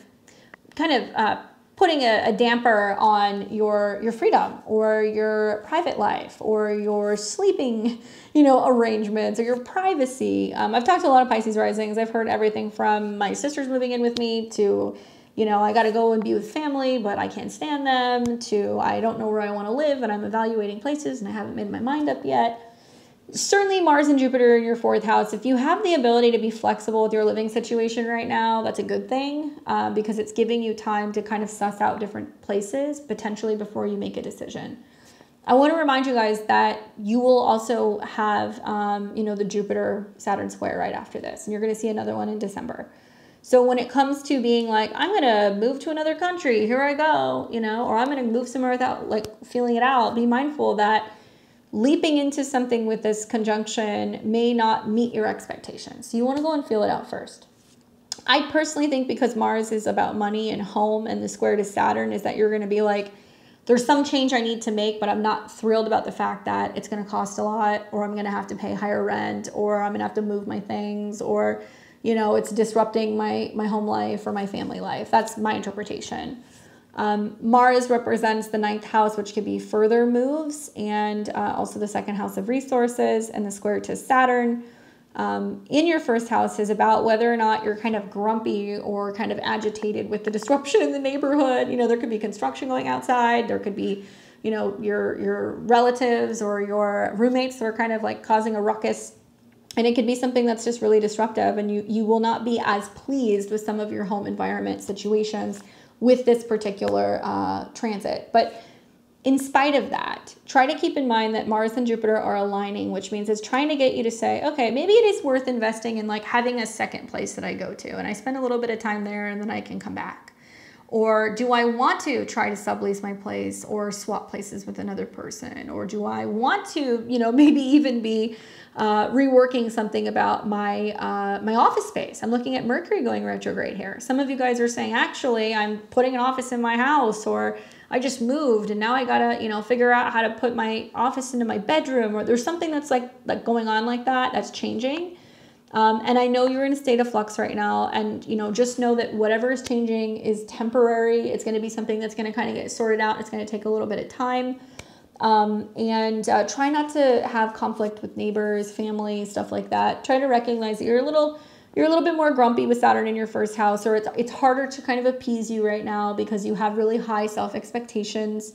putting a damper on your freedom or your private life or your sleeping, you know, arrangements or your privacy. I've talked to a lot of Pisces risings. I've heard everything from my sister's moving in with me to, you know, I got to go and be with family, but I can't stand them, to I don't know where I want to live and I'm evaluating places and I haven't made my mind up yet. Certainly Mars and Jupiter in your 4th house. If you have the ability to be flexible with your living situation right now, that's a good thing, because it's giving you time to kind of suss out different places potentially before you make a decision. I want to remind you guys that you will also have, you know, the Jupiter-Saturn square right after this, and you're going to see another one in December. So when it comes to being like, I'm going to move to another country, here I go, you know, or I'm going to move somewhere without like feeling it out, be mindful that leaping into something with this conjunction may not meet your expectations. So you want to go and feel it out first. I personally think because Mars is about money and home and the square to Saturn is that you're going to be like, there's some change I need to make, but I'm not thrilled about the fact that it's going to cost a lot, or I'm going to have to pay higher rent, or I'm going to have to move my things, or, you know, it's disrupting my home life or my family life. That's my interpretation. Mars represents the 9th house, which could be further moves, and also the 2nd house of resources, and the square to Saturn in your 1st house is about whether or not you're kind of grumpy or kind of agitated with the disruption in the neighborhood. You know, there could be construction going outside. There could be, you know, your relatives or your roommates that are kind of like causing a ruckus. And it could be something that's just really disruptive, and you will not be as pleased with some of your home environment situations with this particular transit. But in spite of that, try to keep in mind that Mars and Jupiter are aligning, which means it's trying to get you to say, okay, maybe it is worth investing in like having a second place that I go to and I spend a little bit of time there and then I can come back. Or do I want to try to sublease my place or swap places with another person? Or do I want to, you know, maybe even be reworking something about my my office space? I'm looking at Mercury going retrograde here. Some of you guys are saying, actually, I'm putting an office in my house, or I just moved and now I gotta, you know, figure out how to put my office into my bedroom, or there's something that's like going on like that, that's changing. And I know you're in a state of flux right now, and, you know, just know that whatever is changing is temporary. It's going to be something that's going to kind of get sorted out. It's going to take a little bit of time. And try not to have conflict with neighbors, family, stuff like that. Try to recognize that you're a little bit more grumpy with Saturn in your 1st house, or it's harder to kind of appease you right now because you have really high self-expectations.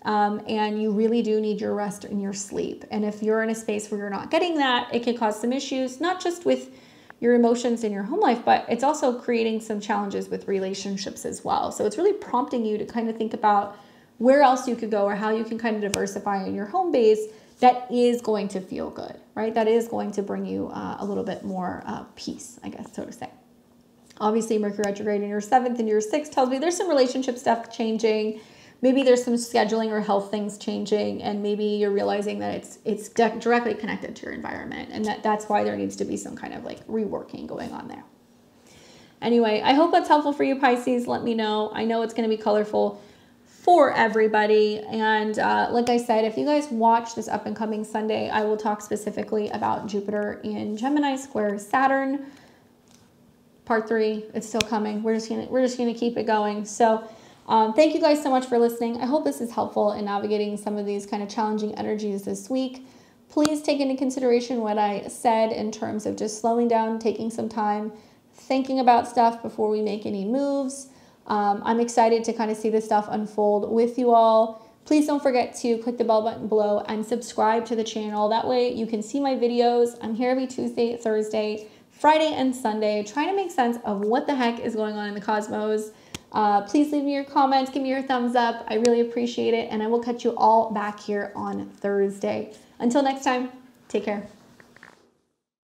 And you really do need your rest and your sleep. And if you're in a space where you're not getting that, it can cause some issues, not just with your emotions in your home life, but it's also creating some challenges with relationships as well. So it's really prompting you to kind of think about where else you could go or how you can kind of diversify in your home base that is going to feel good, right? That is going to bring you a little bit more peace, I guess, so to say. Obviously, Mercury retrograde in your 7th and your 6th tells me there's some relationship stuff changing. Maybe there's some scheduling or health things changing, and maybe you're realizing that it's directly connected to your environment, and that's why there needs to be some kind of like reworking going on there. Anyway, I hope that's helpful for you, Pisces. Let me know. I know it's going to be colorful for everybody. And like I said, if you guys watch this up and coming Sunday, I will talk specifically about Jupiter in Gemini square Saturn. Part 3, it's still coming. We're just gonna keep it going. So Thank you guys so much for listening. I hope this is helpful in navigating some of these kind of challenging energies this week. Please take into consideration what I said in terms of just slowing down, taking some time, thinking about stuff before we make any moves. I'm excited to kind of see this stuff unfold with you all. Please don't forget to click the bell button below and subscribe to the channel. That way you can see my videos. I'm here every Tuesday, Thursday, Friday, and Sunday, trying to make sense of what the heck is going on in the cosmos. Please leave me your comments, give me your thumbs up. I really appreciate it, and I will catch you all back here on Thursday. Until next time, take care.